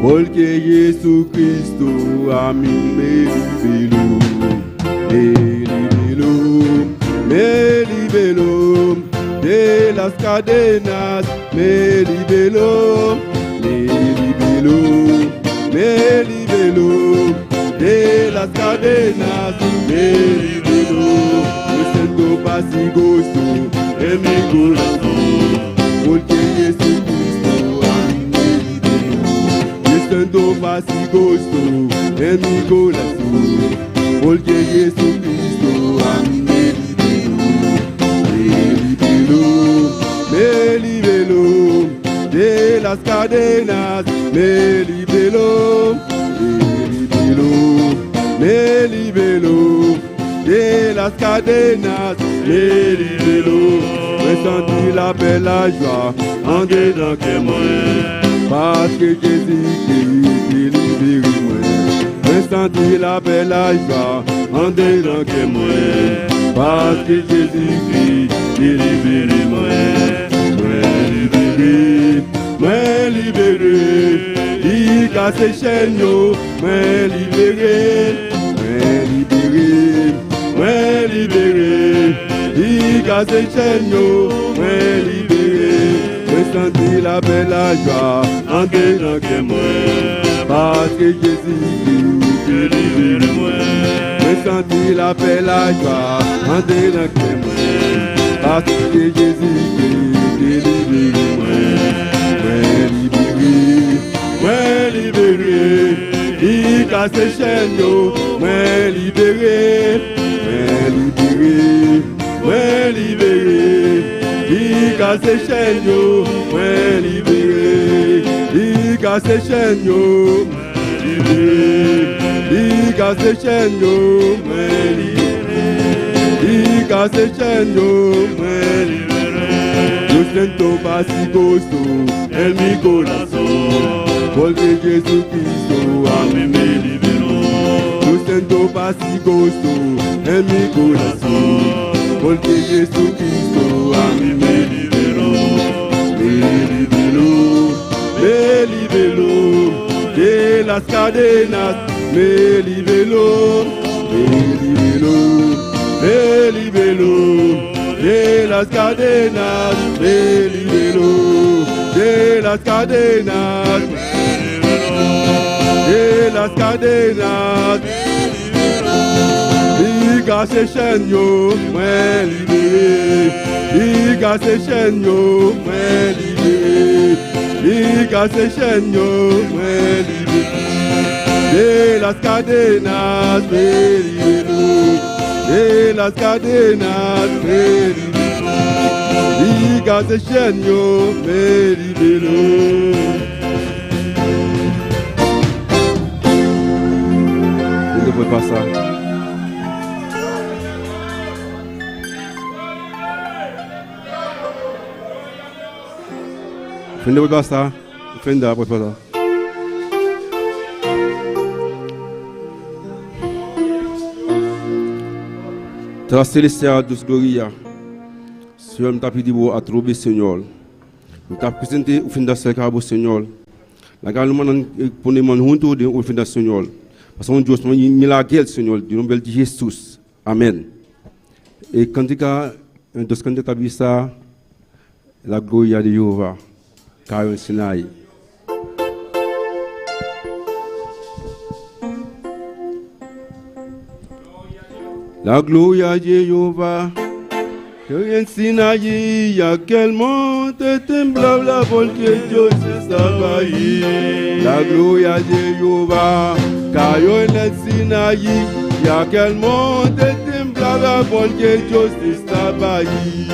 porque Jesus Cristo a mim me liberou. Me liberó de las cadenas, me liberó de las cadenas, me liberó. Yo siento paz y gozo en mi corazón, porque Jesucristo a mí me liberó. Yo siento paz y gozo en mi corazón, porque Jesucristo a mí me liberó de las cadenas, me liberó de las cadenas, me liberó. Me senti la belle joie en dedans que moi, parce que Jésus qui libéré moi. Me senti la belle joie en dedans que moi, parce que Jésus qui libéré moi. Me libéré, il casse ses chaînes, me libéré, il casse ses chaînes, me libéré. Me senti la belle joie en dedans que moi, parce que Jésus qui libéré moi. Me senti la belle joie en dedans que moi, parce que Jésus qui libéré moi. Me libéré, il casse ses chaînes, me libéré, il casse ses chaînes, me libéré, il casse ses chaînes, il casse ses chaînes, me libéré, il casse ses chaînes, me libéré. Yo siento paz y gozo en mi corazón, porque Jesucristo a mí me liberó. Yo siento paz y gozo en mi corazón, porque Jesucristo a mí me liberó. Me liberó de las cadenas, me liberó de las cadenas, me liberó de las cadenas, de las cadenas, il casse ses chaînes, me libéré, il casse ses chaînes, me libéré, il casse ses chaînes, me libéré, de las cadenas, me liberó. De las cadenas, me liberó. Il casse chaîne yo, mais libéré. Il ne peut pas ça. Il ne peut pas ça. Il ne peut pas ça. Tra Celestia dos Gloria, Senhor, me está pedindo a trouver, Senhor. Me está presente o fim da cerca, Senhor. La gare nous ponemos junto de o fim da Senhor. Passamos Deus, milagre, Senhor, de nome de Jesus. Amém. E cantica, dos cantica vista, la gloria de Jehová, caiu em Sinai. La gloria de Jehová, que en Sinaí, aquel monte temblaba porque Dios estaba ahí. La gloria de Jehová cayó en el Sinaí, y aquel monte temblaba porque Dios estaba ahí.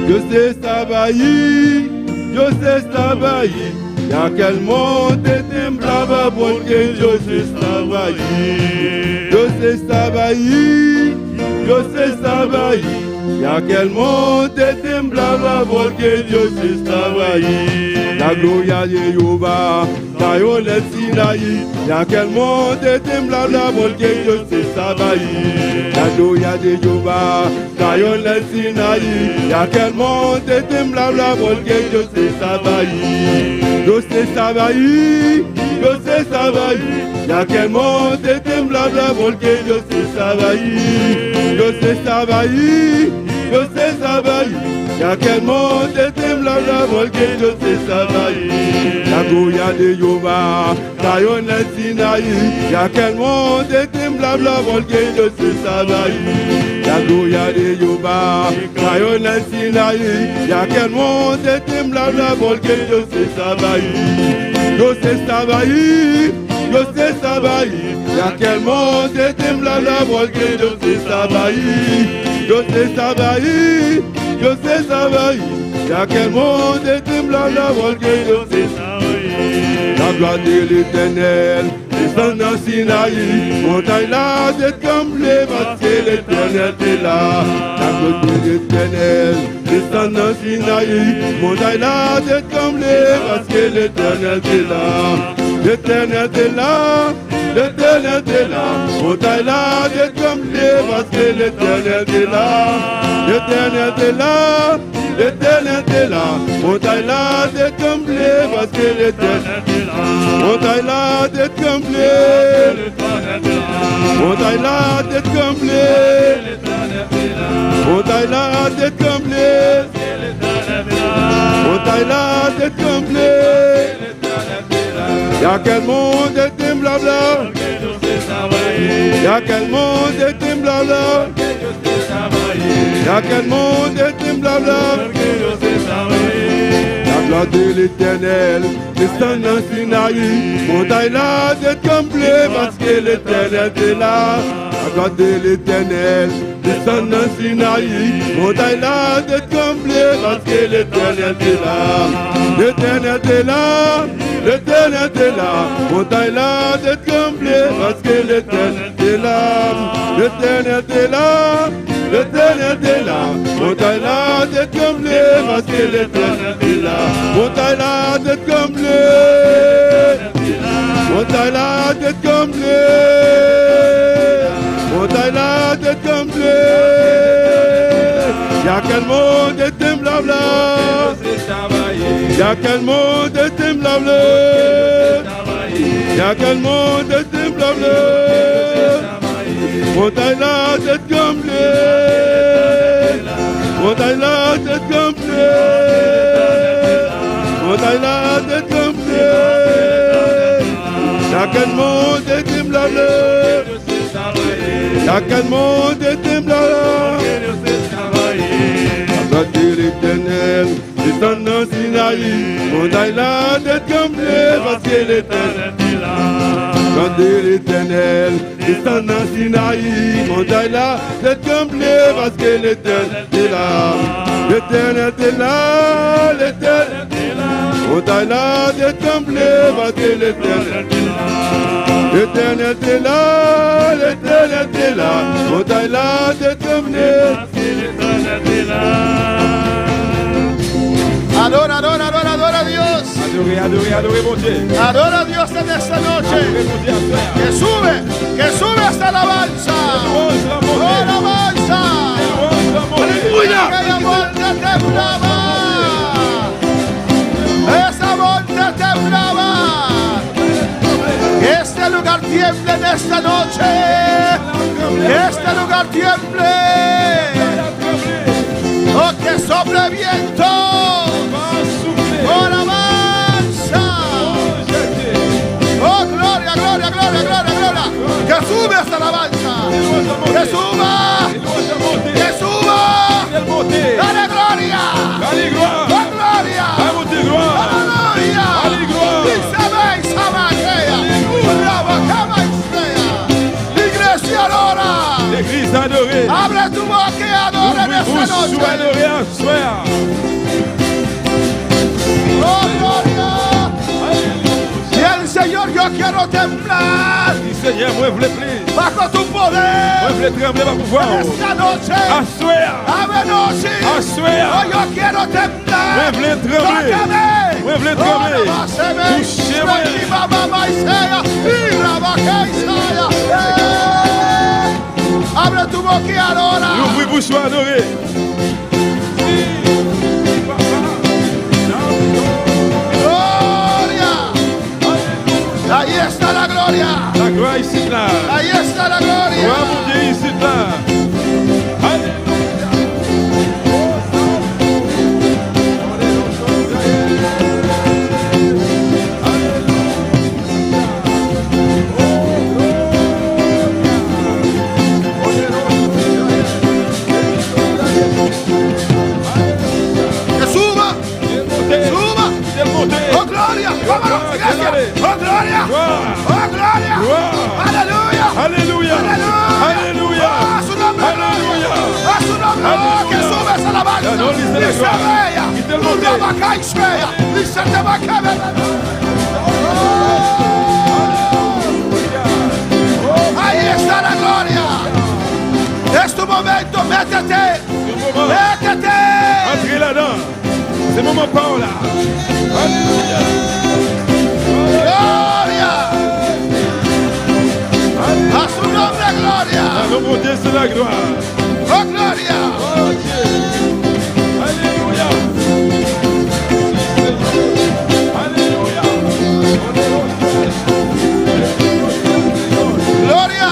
Dios estaba ahí, Dios estaba ahí, y aquel monte temblaba porque Dios estaba ahí. Dios estaba ahí, Dios estaba ahí, y aquel monte temblaba porque Dios estaba ahí. La gloria de Jehová cayó en el Sinaí, y aquel monte temblaba porque Dios estaba ahí. La gloria de Jehová cayó en el Sinaí, y aquel monte temblaba porque Dios estaba ahí. Dios estaba ahí, Dios estaba ahí, y aquel monte temblaba porque Dios estaba ahí. Dios estaba ahí, Dios estaba ahí, y aquel monte temblaba porque Dios estaba ahí. La gloria de Jehová cayó en el Sinaí, y aquel monte temblaba porque Dios estaba ahí. La gloria de Jehová cayó en el Sinaí, y aquel monte temblaba porque Dios estaba ahí. Dios estaba ahí, Dios estaba ahí, y aquel monte temblaba porque Dios estaba ahí. Dios estaba ahí, Dios estaba ahí, y aquel monte temblaba porque Dios estaba ahí. La gloire de l'Éternel descend dans Sinaï, montagne là de trembler parce que l'Éternel est là. La gloire de l'Éternel descend dans Sinaï, montagne là de trembler parce que l'Éternel est là. L'Éternel est là, l'Éternel est là, montagne là de trembler parce que l'Éternel est là. L'Éternel est là, l'Éternel est là, montagne là de trembler parce que l'Éternel est là. Montagne là de trembler, montagne là de trembler, montagne là de trembler, montagne là de trembler. Y'a quel monde est blabla, y'a quel monde est blabla, y'a quel monde est blabla. La gloire de l'Éternel descend dans Sinaï, montagne là de trembler parce que l'Éternel est là. La gloire de l'Éternel descend dans Sinaï, montagne là de trembler parce que l'Éternel est là. L'Éternel est là, l'Éternel est là, montagne là de trembler parce que l'Éternel est là. L'Éternel est là, l'Éternel est là, montagne là de trembler parce que l'Éternel est là. Montagne là de trembler, montagne là de trembler, montagne là de trembler. Y'a quel monde est blabla, y'a quel monde est blabla, y'a quel monde est blabla. Montagne là de trembler, montagne là de trembler, montagne là de trembler. Y'a quel monde est blabla, y'a quel monde est blabla. La gloire de l'Éternel descend dans Sinaï, montagne là de trembler parce que l'Éternel est là. La gloire regardé l'Éternel, descend dans Sinaï, montagne là, j'ai tremblé parce que l'Éternel est là. L'Éternel est là, l'Éternel est là. Montagne là, j'ai tremblé parce que l'Éternel est là. L'Éternel est là, l'Éternel est là. Montagne là, j'ai tremblé parce que l'Éternel est là. Adora, adora, adora, adora a Dios. Adoré mon Dieu. Adora a Dios en esta noche. Adoré mon Dieu. Que sube esta alabanza. Oh, alabanza. Aleluya. Que la monte temblaba. Esa monte temblaba. Que este lugar tiemble en esta noche. Que este lugar tiemble. Oh, que sople viento. Oh, alabanza. Oh, gloria, gloria, gloria, gloria, gloria. Que sube esta alabanza. Que suba. Que suba. Dale gloria. Oh, gloria. Aleluya. Dice, ven, Samaria. Bravo, cama y iglesia adora. L'église adorée. Abre tu boca y adora en esta noche. Adoré à soir. Oh, gloria. Y el Señor, yo quiero temblar Dis Seigneur, moi je voulais plus. bajo tu poder Moi je voulais trembler par pouvoir. esta noche. À soir. Ave noche. À soir. Oh, yo quiero temblar. Moi je voulais trembler. Tócame. Moi je voulais trembler. Oh, báseme. Touchez-moi. Ven, mamá, y sea. Y rabaque, y sea. Abre tu boca y adora. L'ouvre bouche soit adoré. Gloria. Ahí está la gloria. La gloire ici là. Ahí está la gloria. Gloire mon Dieu ici là. Que suba. Suba. Oh, gloria. Vámonos, iglesia. Oh, gloria. Oh, gloria. Aleluya. Alléluia. Alléluia. A su nombre, Aleluya. a su nombre. Oh, que sube esa alabanza. No, dice la Dice gloria. bella. Dice el monte. Una vaca y fea. Dice te va a caber. Ahí está la gloria. Es tu momento. Métete. Métete. Entrez là-dedans. C'est mon moment là. Alléluia. Gloria. A su nombre, gloria. Ah, mon Dieu, c'est la gloire. Oh, gloria. Oh Dieu. Alléluia. Alléluia. Gloria.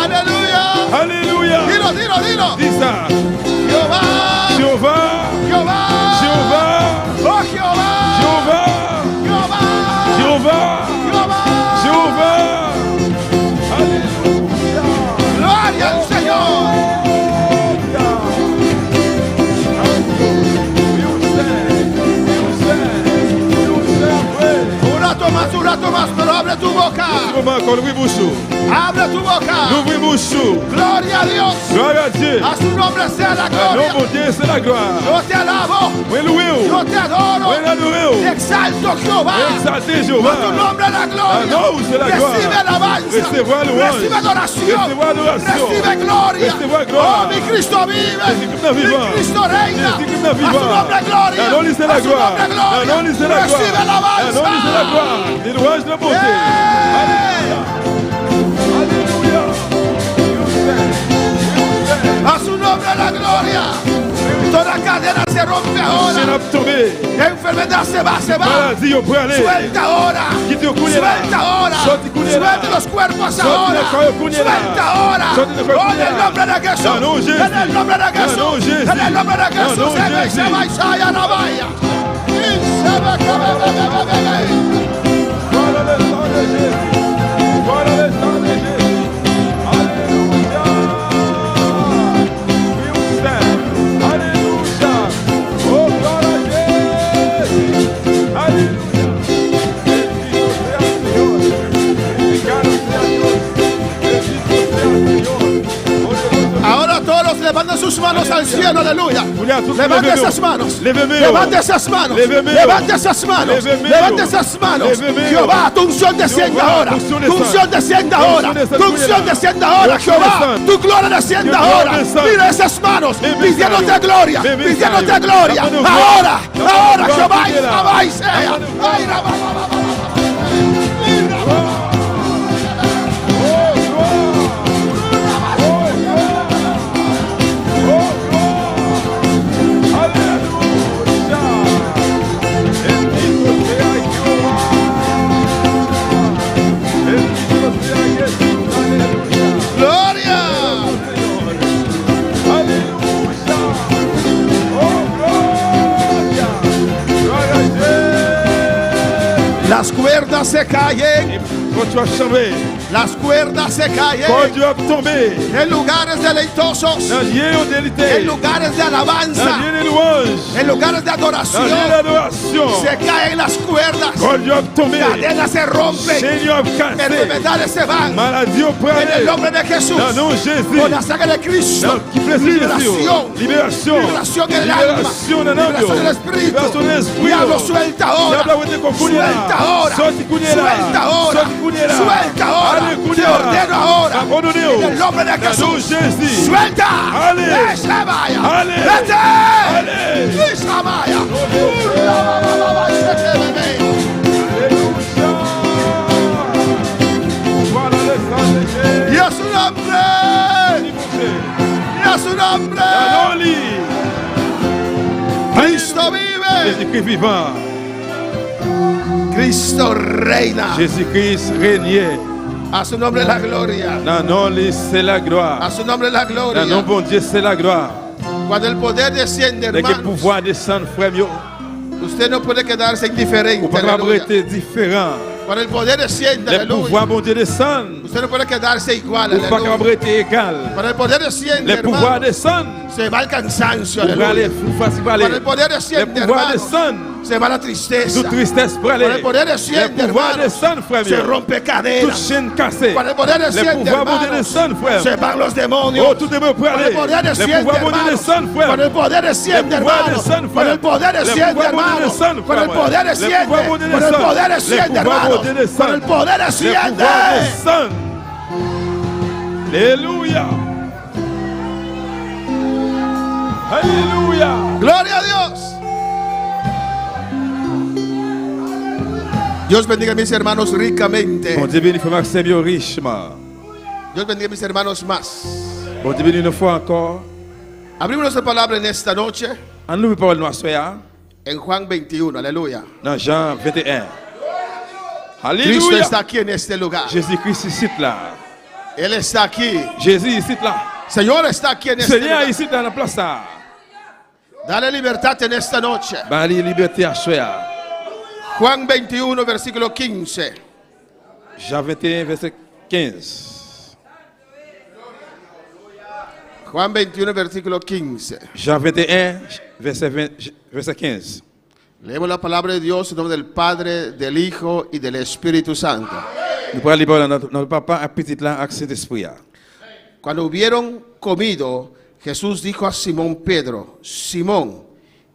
Aleluya. Alléluia. Dilo, dilo, dilo. Dis ça. Jehová. Jéhovah. Jehová. Jéhovah. Oh, Jehová. Jéhovah. Jehová. Jéhovah. Jehová. Jéhovah. Alléluia. Gloria al Señor. Un rato más, pero abre tu boca. Comment qu'on ouvre bouche. Abre tu boca. Ouvre bouche. Gloria a Dios. Gloire à Dieu. A su nombre sea la Non, gloria. mon Dieu, c'est la gloire. Yo te alabo. Oui, loué. Yo te adoro. Oui, loué. Exalto Jehová. Exalté A tu Jéhovah. nombre la gloria. Ah, non, c'est la gloire. Recibe alabanza. Recevoir louange. Recibe adoración. Recevoir adoración. Recibe gloria. Recevoir gloire. Oh, mi Cristo vive. Jésus-Christ est vivant. Mi Cristo reina. Jésus-Christ est A vivant. su nombre gloria. Ah, non, c'est la A su gloire. nombre gloria. Ah, non, c'est la gloire. Recibe Ah, alabanza. non, c'est la gloire. Les louanges de bonté. Alléluia. Alléluia. A su nombre la gloria. Toda cadena se rompe Chaîne ahora. a tombé. Enfermedad se va, se va. Maladie, on peut aller. Suelta ahora. Quite au couler là. Suelta ahora. Sorti couler là. Suelta los cuerpos Sorti ahora. le corps couler là. Suelta ahora. Sorti le corps Oh, couler en el là. nombre de Jesús. Dans le nom de Jésus. En el nombre de Dans le nom Jesús. de Jésus. En el nombre de Dans le Jesús. nom de Se ve, Jésus. se va y se vaya, no vaya. Y se ve que ve, ve, ve, ve, ve. Voilà le sang de Jésus. Voilà le sang de Jésus. Alléluia. Oui, on sait. Alléluia. Oh, gloire à Jésus. Alléluia. Bendito sea el Señor. manos al cielo, aleluya. Levante Levante esas manos. Levez-moi. Levante esas manos. Levez-moi. Levante esas manos. Levez-moi. Levante esas manos. Levez-moi. Jehová, tu unción desciende Jehová, ahora. tu unción Tu unción desciende ahora. Tu unción desciende ahora, Jehová. Tu gloria desciende ahora. Mira esas manos pidiéndote gloria. Pidiéndote gloria. Ahora, ahora, Jehová. Jehová y sea. Ay, la, ba, ba, ba, ba, ba. Las cuerdas se caen. Quand tu vas chamber, Las cuerdas se caen quand tu vas tomber, en lugares deleitosos, dans le lieu d'élité, en lugares de dans alabanza, le lieu de louange, en lugares de dans le lieu adoración. d'adoration, Se caen las cuerdas, quand tu vas tomber, cadenas se rompen, Seigneur cassé, enfermedades se van. maladie au En el prêle, nombre de Jesús, dans le nom de Jésus, con la sangre de Cristo, dans qui plaît liberación, libération, liberación en el alma, libération dans l'âme, liberación del espíritu. libération de l'esprit, Diablo, suelta ahora, Diablo, vete con cuña, suelta ahora, sorti cuña, suelta ahora, sorti cuña, suelta ahora. allez, Te cuña, ordeno ahora, abandonnez-vous, en el nombre de dans le nom de Jesús, Jésus, suelta, allez, se vaya, allez, vete, allez, se vaya. voilà le sang de Jésus, Y a su nombre, y a su nombre, dans nos lits, Cristo vive, Jésus-Christ vivant, Cristo reina. Jésus-Christ régnait, A su nombre la gloria, dans nos lits c'est la a gloire, su nombre la dans nos gloria. bon Dieu c'est la gloire, Cuando el poder desciende, dès que le hermano, pouvoir descend, frère, yo, usted no puede quedarse ou indiferente. pas Aleluya. rester différent, Cuando el poder desciende, le aleluya, pouvoir bon Dieu descend, usted no puede quedarse igual. ou pas Aleluya. rester égal, Cuando el poder desciende, le pouvoir hermano, descend, se va el cansancio. ou aller, Aleluya. ou facile pour aller, Cuando el poder le desciende, pouvoir hermano, descend, se va la tristeza. toute tristesse pour aller, Cuando el poder le desciende, pouvoir hermano, descend, frère, se yo, rompe toute cadenas. chaîne cassée, Cuando el poder le desciende, pouvoir bon Dieu hermano, descend, frère, se van los demonios. oh, tout est bon pour Cuando aller, el poder le desciende, pouvoir bon Dieu hermano, descend, frère, cuando el poder desciende, Le pouvoir hermano, descend, frère. cuando el poder Le desciende, pouvoir bon Dieu hermano, descend, cuando el frère. poder Le desciende, pouvoir bon Dieu cuando el descend. poder Le desciende, pouvoir hermano, bon Dieu descend. cuando el poder le desciende. pouvoir descend, alléluia, alléluia, Gloria a Dios. Dios bendiga a mis hermanos ricamente. bon Dieu bénit frère Maxime yo richement, Dios bendiga a mis hermanos más. bon Dieu bénit une fois encore, Abrimos nuestra palabra en esta noche en nous parole nous soya, en Juan 21. Aleluya. dans Jean 21, Cristo alléluia, está aquí en este lugar. Jésus-Christ ici là, Él está aquí. Jésus ici là, Señor está aquí en este Seigneur lugar. ici dans la place là, Dale libertad en esta noche. bali liberté à soya, Juan 21, versículo 15. Jean 21 verset 15, Juan 21, versículo 15. Jean 21 verset 15. Leemos la palabra de Dios en nombre del Padre, del Hijo y del Espíritu Santo. Nous prenons les paroles de notre papa à petit là, avec cet esprit. Cuando hubieron comido, Jesús dijo a Simón Pedro: Simón,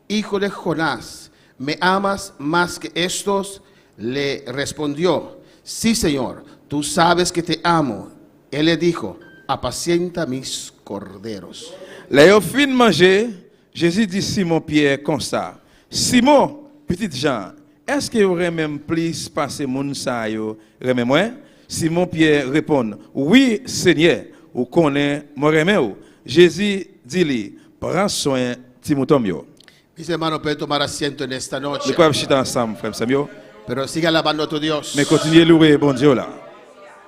hijo de Jonás, ¿me amas más que estos? Le respondió: sí, Señor, tú sabes que te amo. Él le dijo: apacienta mis corderos. Là, au fin de manger, Jésus dit Simon Pierre comme ça: Simon, petit Jean, est-ce que vous aurez même plus passer mon sa yo remet moi? Simon Pierre répond: oui, Seigneur, vous connaissez mon remè ou. Jésus dit lui: prends soin Timothée yo. Mis hermanos, pueden tomar asiento en esta Nous noche, pouvons chiter ensemble, frère Samuel, pero sigue alabando a tu Dios. mais continuez à louer bon Dieu là.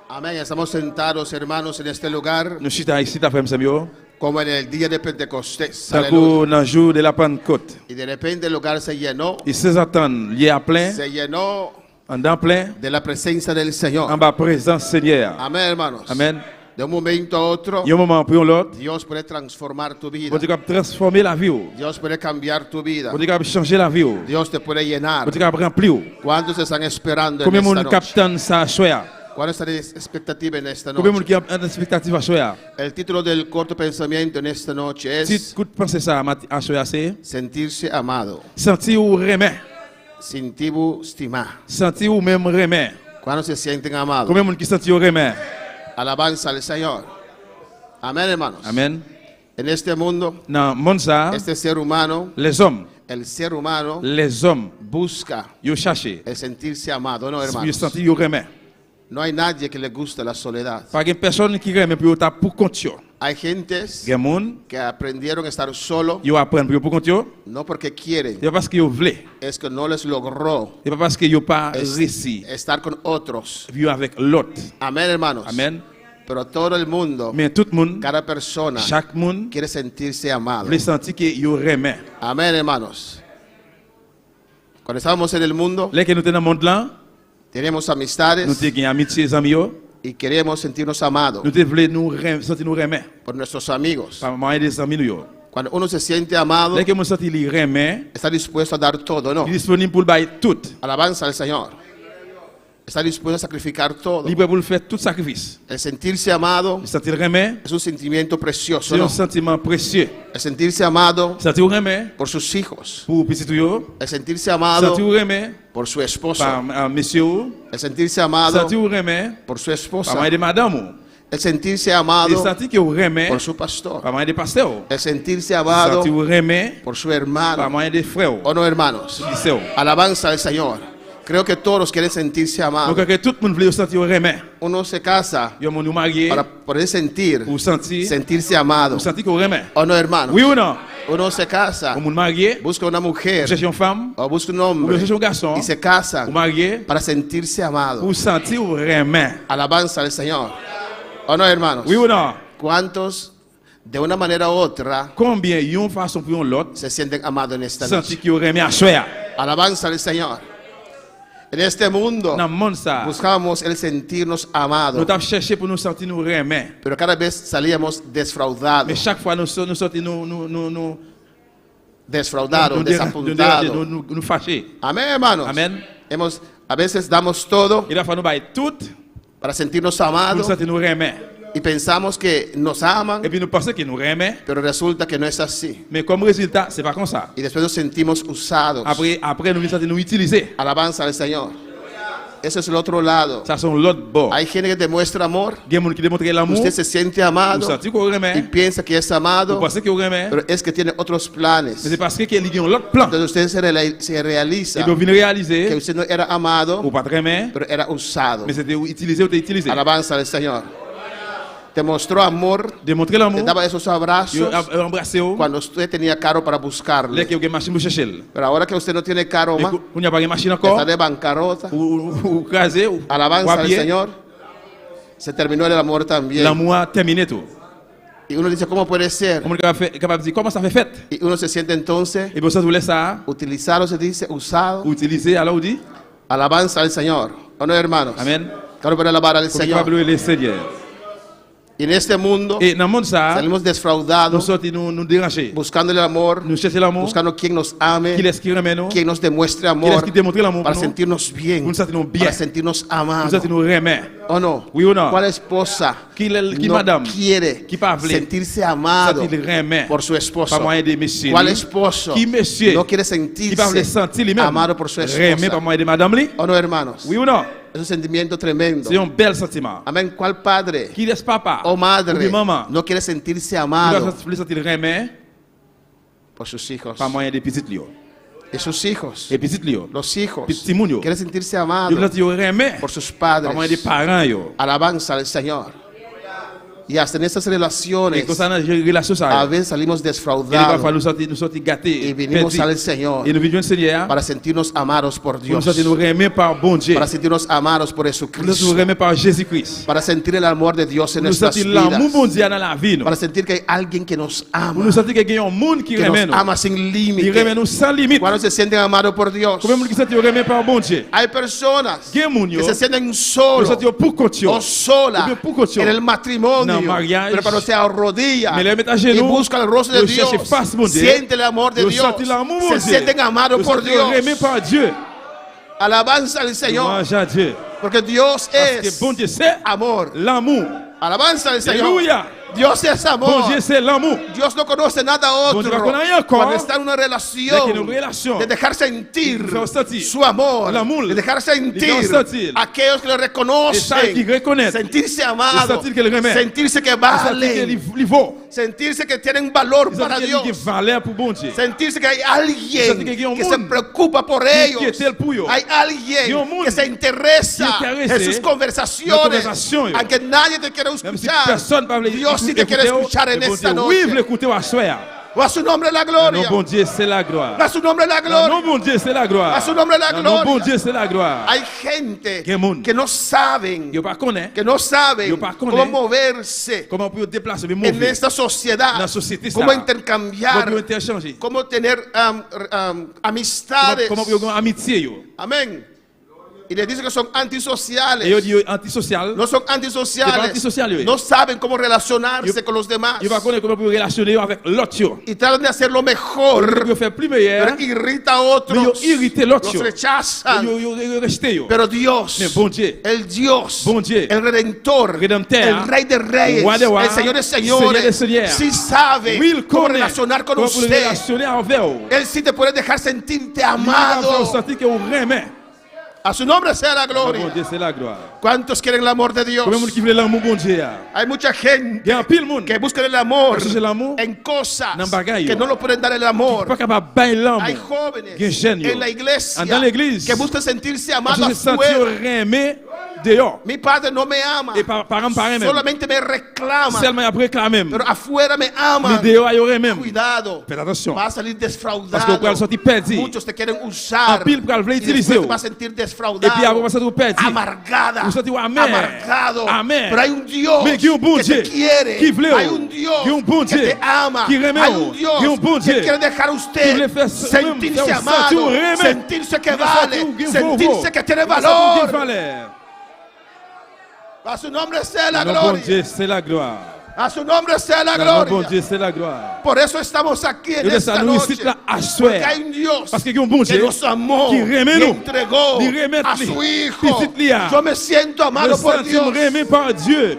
Amén. Estamos sentados, hermanos, en este lugar Nous chitons ici, frère Samuel, como en el día de Pentecostés. tant Aleluya. que dans le jour de la Pentecôte. Y de repente el lugar se llenó, Il se attend, il y a plein, se llenó en dedans plein, de la presencia del en Señor. bas présence Seigneur. Amén, hermanos. Amen. De un momento a otro, Il y a un moment pour l'autre, Dios puede transformar tu vida. bon Dieu capable transformer la vie. Dios puede cambiar tu vida. Bon Dieu capable changer la vie. Dios te puede llenar. Bon Dieu capable remplir. ¿Cuántos están esperando en Combien de esta monde noche? captant ça soya? ¿Cuál es la expectativa en esta Combien de monde noche? qui a une expectative à soya? El título del corto pensamiento en esta noche Si es tu penses ça à soya, c'est sentirse amado, sentir ou remet. sentir estimar. Sentir ou même remet. ¿Cuándo se sienten amados? Combien de monde qui sentit ou remet? Alabanza al Señor. Amén, hermanos. Amen. En este mundo, Dans le monde ça, este ser humano, les hommes busca yo cherché. el sentirse amado, ¿no, Yo hermanos? sentir yo remet. No hay nadie que le guste la soledad. Pas une personne qui remet pour ta pour compte yo. Hay gentes Gen monde que aprendieron a estar solo, yo apprendre pour compte yo. no porque quieren, C'est pas parce que yo voulez. es que no les logró C'est pas parce que yo pas es- réussi estar con otros. vivre avec l'autre. Amén, hermanos. Amen. Pero todo el mundo, Mais tout le monde, cada persona chaque monde quiere sentirse amado. veut sentir que yo remet. Amén, hermanos. Cuando estábamos en el mundo, Là que nous sommes dans le monde là, tenemos nous amistades avons une amitié amis yo. y queremos sentirnos amados Nous voulons nous sentir nous remet. por nuestros amigos. Par moyen des amis nous yo. Cuando uno se siente amado, Là que nous sentir li remet, está dispuesto a dar todo, ¿no? il est disponible pour le bail tout. Alabanza al Señor. Está dispuesto a sacrificar todo. Libre pour le faire tout sacrifice. El sentirse amado Le sentir remet, es un sentimiento precioso, c'est ¿no? un sentiment précieux. El sentirse amado Sentir remet por sus hijos. pour petit yo. El sentirse amado Sentir remet por su esposo. par monsieur. El sentirse amado Sentir remet por su par esposa. moyen de madame. El sentirse Et amado sentir que remet por su pastor. par moyen de pasteur. El sentirse amado Sentir remet por su par hermano. moyen de frères. ¿O no, hermanos? Lycée. Alabanza al Señor. Creo que todos quieren sentirse amados. Donc que tout le monde veut sentir remet. Uno se casa Yo mon nous marié para poder sentir, pour sentirse amado. sentir que remet. ¿O no, hermanos? Oui ou non? Uno se casa, Au monde marié, busca una mujer chercher une femme, o busca un ou hombre chercher un garçon, y se ou casan marié para sentirse amado. pour sentir remet. Alabanza al Señor. ¿O no, hermanos? Oui ou non? ¿Cuántos de una manera u otra Combien yon façon pour l'autre se sienten amados en esta sentir noche? que remet à choya. Alabanza al Señor. En este mundo Dans le monde ça, buscábamos el sentirnos nous amados, avons cherché pour nous sentir nous remet. pero cada vez salíamos Mais defraudados, chaque fois nous sortir defraudados, desapuntados. nous fâcher. Amén, hermanos. Amen. A veces damos todo Il a fallu nous bailler tout para sentirnos pour nous amados sentir nous remet. y pensamos que nos aman, Et puis nous pensons que nous remet, pero resulta que no es así. mais comme résultat, c'est pas comme ça. Y después nos sentimos usados. Après nous sentir nous utiliser. Alabanza al Señor. Ese es el otro lado. Ça sont l'autre bord. Hay gente que demuestra amor, Il y a des gens qui démontrent l'amour. usted se siente Vous amado sentez qu'on y remet. piensa que es Vous amado, pensez qu'on remet. pero es que tiene otros Mais planes. c'est parce qu'il y a un autre plan. Entonces usted se realiza Et puis vous venez que réaliser, usted no era amado, ou pas de remet, pero era usado. mais c'était utilisé ou t'es utilisé. Alabanza al Señor. Te mostró amor, Démontrer te l'amour. daba esos Yo abrazos embrassé ou. cuando usted tenía caro para buscarlo. Là que vous avez machine pour chercher. Pero ahora que usted no tiene caro Mais más, qu'on n'y a pas de machine está encore. de bancarrota. Ou craser ou Alabanza al pied. Señor. Se terminó el amor también. L'amour a terminé tout. Y uno dice, ¿cómo puede ser? Comment capable de dire comment ça fait fait? Y uno se siente entonces Et puis ça vous laisse ça utilizado, se dice, usado. utiliser alors vous dit Alabanza al Señor. ¿O no, hermanos? amen. Claro, para alabar al Comme capable Señor. de Seigneur. Y en este mundo Et dans le monde ça, salimos nous defraudados, sortons nous déranger. buscando el amor, Nous chercher l'amour. buscando quien nos Qui ame, est-ce qui remet nous? quien nos demuestre Qui est-ce amor, qui démontre l'amour para pour nous? sentirnos bien, Pour nous sentir bien. para sentirnos Nous amados. sentir nous remet. ¿O no? Oui ou non? ¿Cuál esposa Qui no madame? quiere Qui pas voulait sentirse amado sentir remet por su esposo? par moyen de monsieur. ¿Cuál esposo Qui monsieur? no quiere Qui pas voulait sentirse sentir lui-même amado por su remet par esposa? moyen de madame li? ¿O no, hermanos? Oui ou non? Es un sentimiento tremendo. C'est un bel sentiment. Amén. ¿Cuál padre Qui laisse papa o ou madre bien maman no quiere sentirse qui va amado sentir remet por sus hijos? par moyen de petit lion. Y sus hijos, Et petit lion. los hijos, Petit moun yo. quieren sentirse Yo amados sentir remet por sus par moyen de padres. parents yo. Alabanza al Señor. Y hasta en estas relaciones Et comme ça dans les relations a ça. veces salimos Et il va defraudados falloir nous sortir gâtés. y venimos al perdus. Señor Et nous vivons le Seigneur para sentirnos amados por pour nous Dios, sentir nous remet par bon Dieu. para sentirnos amados por Pour nous Jesucristo, remet par Jésus-Christ. para sentir el amor de Dios en Pour nous nuestras sentir l'amour bon vidas, Dieu dans la vie. nous. para sentir que hay alguien que nos Pour ama, nous sentir qu'il y a un monde qui que remet nos nous. ama sin Il remet límite. nous sans limite. Cuando se sienten amados por Dios, Combien de monde qui sentit remet par bon Dieu? hay personas Il y a des que gens se sienten qui solos sentent pour compte. o sola Ou bien pour compte. en el matrimonio, No, mariage. pero cuando se arrodilla Mais les mettent à y genoux. busca el rostro de Yo Dios, cherche face, mon Dieu. siente el amor de Yo Dios, sentis l'amour, mon se Dieu. sienten amados Yo por sentis remet Dios. par Dieu. Alabanza al Señor. Louange à Dieu. Porque Dios Parce que es bon Dieu, c'est amor. l'amour. Alabanza al Señor. Alléluia. Dios es Bon amor. Dieu, c'est l'amour. Dios no conoce nada Bon Dieu, otro. no conoce encore. Cuando está en una Dès qu'il y a relación une relation, de dejar sentir de faire sentir su amor, l'amour, de dejar de sentir dejar sentir aquellos que le et ça, reconocen, qui reconnaît, sentirse et amado, sentir qu'elle remet, sentirse que et sentir valen, qu'il vaut, sentirse que tienen valor et para sentir qu'il y a Dios, valeur pour bon Dieu. sentirse que hay Sentir alguien que hay un que se mundo preocupa por que ellos, es el puyo. hay alguien Hay un mundo que se interesa que interesa en sus en conversaciones, conversación. aunque nadie te quiera Même si escuchar, personne ne parle, Dios sí te quiere escuchar en esta oui, vous noche. l'écoutez à soir. O a su nombre la Non, gloria, bon Dieu, c'est la gloire. a su nombre la Non, gloria. bon Dieu, c'est la gloire. A su nombre la Non, gloria. bon Dieu, c'est la gloire. Hay gente Qué mundo. que no saben, Yo pas connais que no saben Yo pa cómo connais moverse comment on peut déplacer mes en mots. esta sociedad, La société, cómo ça. intercambiar, Comment on peut interchanger. cómo tener amistades. Comment on peut avoir amitié. Yo. Amén. Y les dice que son Et yo antisociales. dis antisocial. No son C'est pas antisociales. antisocial, yo. No saben cómo relacionarse con los demás. Yo pas connais comment on peut relationner avec l'autre. Yo. Y tratan de hacerlo On mejor, peut faire plus meilleur. pero irrita a Mais yo otros. irrite l'autre. Los Yo. rechazan. Yo resté. Yo. Pero Dios, Mais bon Dieu. el Dios, Bon Dieu. el Redentor, Redempteur, el Rey de Reyes, Roi de rois, el Señor de Seigneur Señores, de seigneurs. sí sabe Oui, il cómo connaît relacionar con comment pour usted. relationner avec vous. Él sí te puede dejar sentirte Il va faire amado. sentir que vous remet. A su nombre sea la Bon gloria. Dieu, c'est la gloire. ¿Cuántos quieren el amor de Dios? Combien de monde qui veut l'amour, bon Dieu? Hay mucha gente Il y a un pile monde. que busca el amor Cherche l'amour en cosas dans bagay, que yo. no lo pueden dar el amor. Pas capable de bailler l'amour. Hay jóvenes Gen jeune, yo. en la iglesia Dans l'église. que buscan sentirse Parce amados que se sentir afuera. remet dehors. Mi padre no me ama, Et par exemple, même. solamente me reclama, Seulement après quand même. pero afuera me Mais ama. dehors, il y aurait même. Cuidado, Faites attention. va a salir Parce que vous defraudado. pouvez sortir perdu. Muchos te quieren usar En pile, pour le y utiliser. después te vas a sentir Et puis defraudado, après, vous sortir perdu. amargada, Vous sentez amer. amargado. Amen. Pero hay un Dios Mais qui est un bon que te Dieu. quiere, Qui veut. hay un Dios Qui est un bon que Dieu. te ama, Qui remet. hay un Dios Qui est un bon que Dieu. quiere dejar a Qui usted veut faire sentirse faire amado, sentir remet. sentirse que Qui veut vale, sentir qu'il sentirse vaut. que tiene Qui veut sentir qu'il valor. valeur. A su nombre sea la Non, bon gloria. Dieu, c'est la gloire. A su nombre sea la Non, bon gloria. Dieu, c'est la gloire. Por eso estamos aquí en Et de esta ça, nous noche. ici là à Porque soir. hay un Dios Parce qu'il y a un bon que Dieu nos amó qui remet y nous. entregó Il remet a lui. su Hijo. Petit Lia. Yo me siento Le amado por sentiment Dios. remis par Dieu.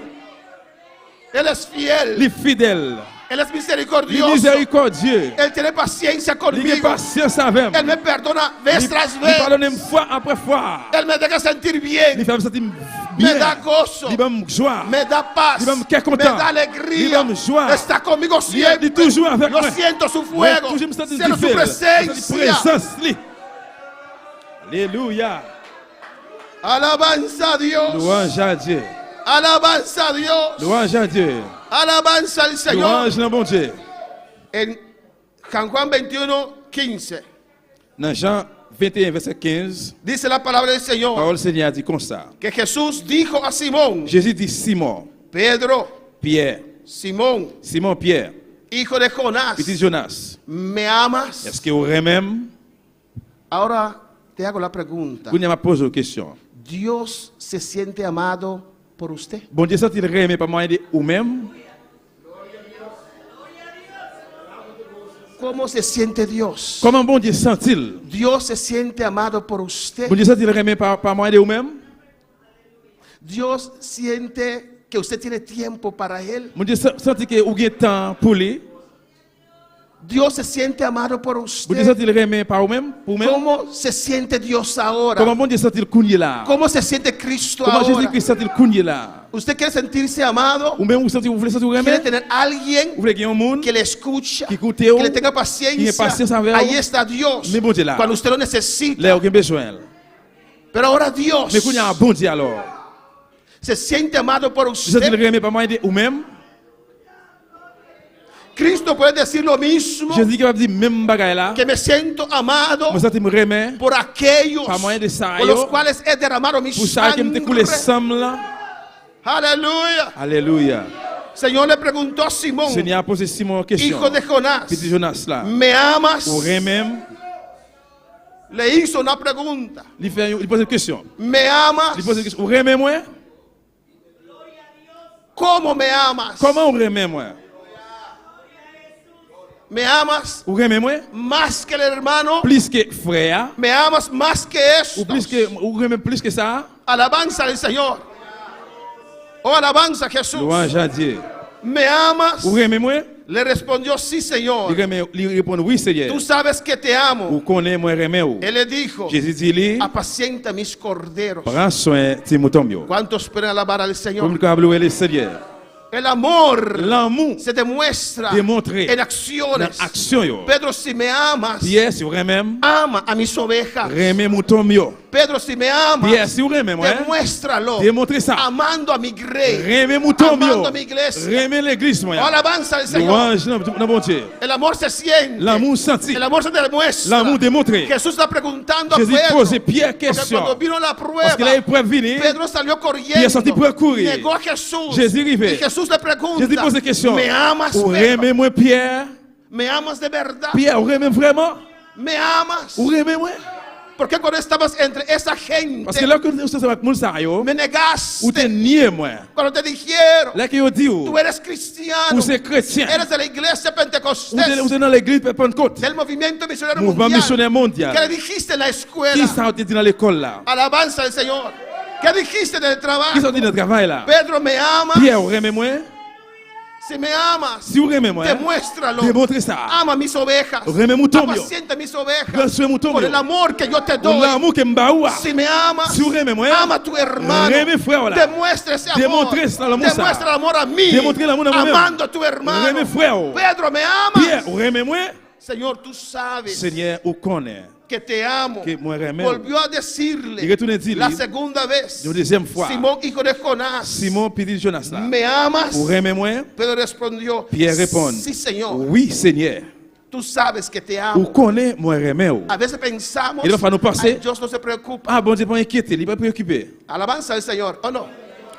Él es fiel. Les fidèles. Él es Les misericordioso. miséricordieux. Él tiene paciencia Les conmigo. patience avec. Él me perdona vez tras Il vez. pardonne fois après fois. Él me deja sentir Il bien. fait me sentir Me bien. da gozo. Il me joie. Me da paz. Il va me quedar Me content. da alegría. Il va me joie. Está conmigo Il siempre. est toujours avec Yo moi. siento su Ouais, fuego. toujours me sentir Siento su différent. presencia. Présence. Lui. Alléluia. Alabanza a Dios. Louange à Dieu. Alabanza a Dios. Louange à Dieu. Alabanza al Señor. Louange à bon Dieu. En San Juan 21:15 Dans Jean 21, verset 15, dice la palabra del Señor parole du Seigneur dit comme ça. que Jesús dijo a Simón, Jésus dit Simon, Pedro, Pierre, Simón, Simon Pierre, hijo de Jonás, petit Jonas, ¿me amas? est-ce que vous même? Ahora te hago la pregunta. Vous me posez une question. ¿Dios se siente amado por usted? Bon Dieu sent-il remet par moyen de ou même? ¿Cómo se siente Dios? Comment bon Dieu sent-il? ¿Dios se siente amado por usted? Bon Dieu sent-il remet par moyen de ou même? ¿Dios siente que usted tiene tiempo para Él? Bon Dieu sent-il que vous avez temps pour lui? ¿Dios se siente amado por Bon Dieu usted? sent-il remet par ou même? Pour même? ¿Cómo se siente Dios ahora? Comment bon Dieu sent-il kounye là? ¿Cómo se siente Cristo Comment ahora? Jésus-Christ sent-il kounye là? ¿Usted quiere sentirse amado? Ou même vous voulez sentir ¿Quiere remet? tener alguien Vous voulez qu'il y ait un monde que le escucha, qui écoute, que le tenga qui ait paciencia? paciencia avec Ahí vous? está Dios Mais bon Dieu là. cuando usted lo necesita. Là, vous avez besoin. Pero ahora Dios Mais kounye un bon Dieu alors. se siente amado por Vous sentez-il usted. remet par moyen de ou même? Cristo puede decir lo mismo, Jésus qui va dire même bagaille là. que me siento amado Moi sentez me remet por aquellos par moyen de ça por los cuales he derramado mi pour ça qui me coulé sangre. sang là. Aleluya. Alléluia. Señor le preguntó a Simón, Seigneur a posé Simon une question. hijo de Jonás, Petit Jonas là. ¿me amas? Ou remet? Le hizo una pregunta. Il pose une question. ¿Me amas? Il pose une question. Ou remet moi? ¿Cómo me amas? Comment ou remet moi? ¿Me amas Ou remet moi? más que el hermano? Plus que frère? ¿Me amas más que Ou esto? plus que ou remet plus que ça? Alabanza al Señor. Oh, alabanza a Jesús. Louange à Dieu. ¿Me amas? Ou remè moi? Le respondió, sí, Señor. Il répond oui, Seigneur. Tú sabes que te amo. Ou connaît moi remè ou. Él le dijo, Jésus dit lui, apacienta mis corderos. prends soin de mouton bio. ¿Cuántos pueden alabar al Comme Señor? le câble le Seigneur. El amor L'amour, se demuestra démontré en dans acciones. action yo. Pedro, si me amas, Pierre, si vous remè, ama a mis ovejas. remè mouton bio. Pedro, si me amas, Pierre, si vous remè moi, demuéstralo. démontrez ça. Amando a mi grey. Remè mouton bio. Amando a mi iglesia. Remè l'église Oh, moi. alabanza al Señor. Louange dans bon Dieu. El amor se siente. L'amour senti. El amor se demuestra. L'amour démontré. Jesús está preguntando a Jésus Pedro. pose Pierre Porque question. cuando vino la Parce que la prueba, épreuve venue, Pedro salió Pierre sorti corriendo. pour courir. Negó a Jesús. Jésus arrivé. Y Jesús le pregunta, Jésus pose question. ¿me amas, Ou Pedro? remè moi Pierre? ¿Me amas de verdad? Pierre, ou remè vraiment? ¿Me amas? Ou remè moi? Porque cuando estabas entre esa Parce que gente, là que vous êtes avec moun sa yo, me ou te negaste. nié moi. Cuando te dijeron, Là que yo dit ou, tú eres cristiano, ou c'est chrétien. eres de la iglesia Ou pentecostés, te dans l'église Pentecôte. del movimiento misionero Mouvement mundial. missionnaire ¿Qué mondial. le dijiste en la Qui escuela? ça te dit dans l'école là? Alabanza al Señor. ¿Qué dijiste en el Qui trabajo? ça dit dans le travail là? Pedro, ¿me amas? Pierre, ou remè moi? Si me amas, Si ou remè moi, demuéstralo. démontrez ça. Ama mis ovejas. Remè mouton bio. Apacienta mis Prends ovejas. soin mouton Por bio. el amor que yo te Pour doy. l'amour que m'ba ou a. Si me amas, Si vous remè moi, ama a tu hermano. remè frère là. Demuestra ese amor. Demontre ça, l'amour ça. Demuestra el amor a mí. Demontre l'amour a moi-même. Amando a tu hermano. Remè frère. Pedro, ¿me amas? Pierre, ou remè moi? Señor, tú sabes Seigneur, ou connaît que te amo. que moi remè. Volvió a Il decirle retourne dire la segunda vez. une deuxième fois. Simón, hijo de Jonás, Simon petit Jonas là. ¿me amas? Ou remè moi? Pedro respondió, Pierre répond. sí, Señor. Oui, Seigneur. Tú sabes que te Ou amo. connaît moi remè ou. A veces pensamos, Il va falloir nous passer. "Ay, Dios no se preocupa." Ah bon Dieu pas inquiété, il pas préoccupé. Alabanza al Señor. ¿O no?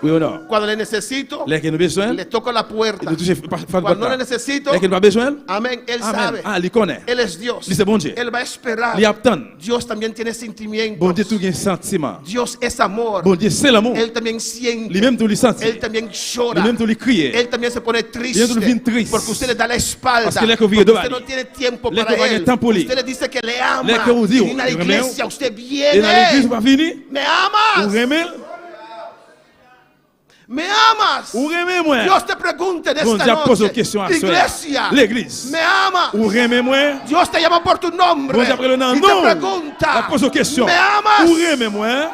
Oui ou non? Cuando le necesito, Là que nous besoin, le toco la puerta. il touche pas Cuando no le pas. necesito, Là que nous pas besoin, amén, Él amen. sabe. Ah, il connaît. Él es Dios. Lui c'est bon Dieu. Él va a esperar. Il attend. Dios también tiene sentimientos. Bon Dieu tout gain sentiment. Dios es amor. Bon Dieu c'est l'amour. Él también siente. Lui-même tout lui sentit. Él también llora. Lui-même tout lui crier. Él también se pone Él triste. tout devient triste. Porque usted le da la espalda. Parce que là que vous Porque devez usted no aller. tiene tiempo Là para que vous avez él. temps pour lui. Usted le dice que le ama. Là que vous dites, Y en la vous iglesia remettez. usted Et dans l'église viene. vous pas fini? Me Ou amas. remè? Me amas. Ou remè moi? Dios te pregunta en Bon esta Dieu pose une noche. question à soi. Iglesia. L'église. Me ama. Ou remè moi? Dios te llama por tu nombre. Bon Dieu après le nom. Y te Non. La pregunta. pose une question. Me amas. Ou remè moi?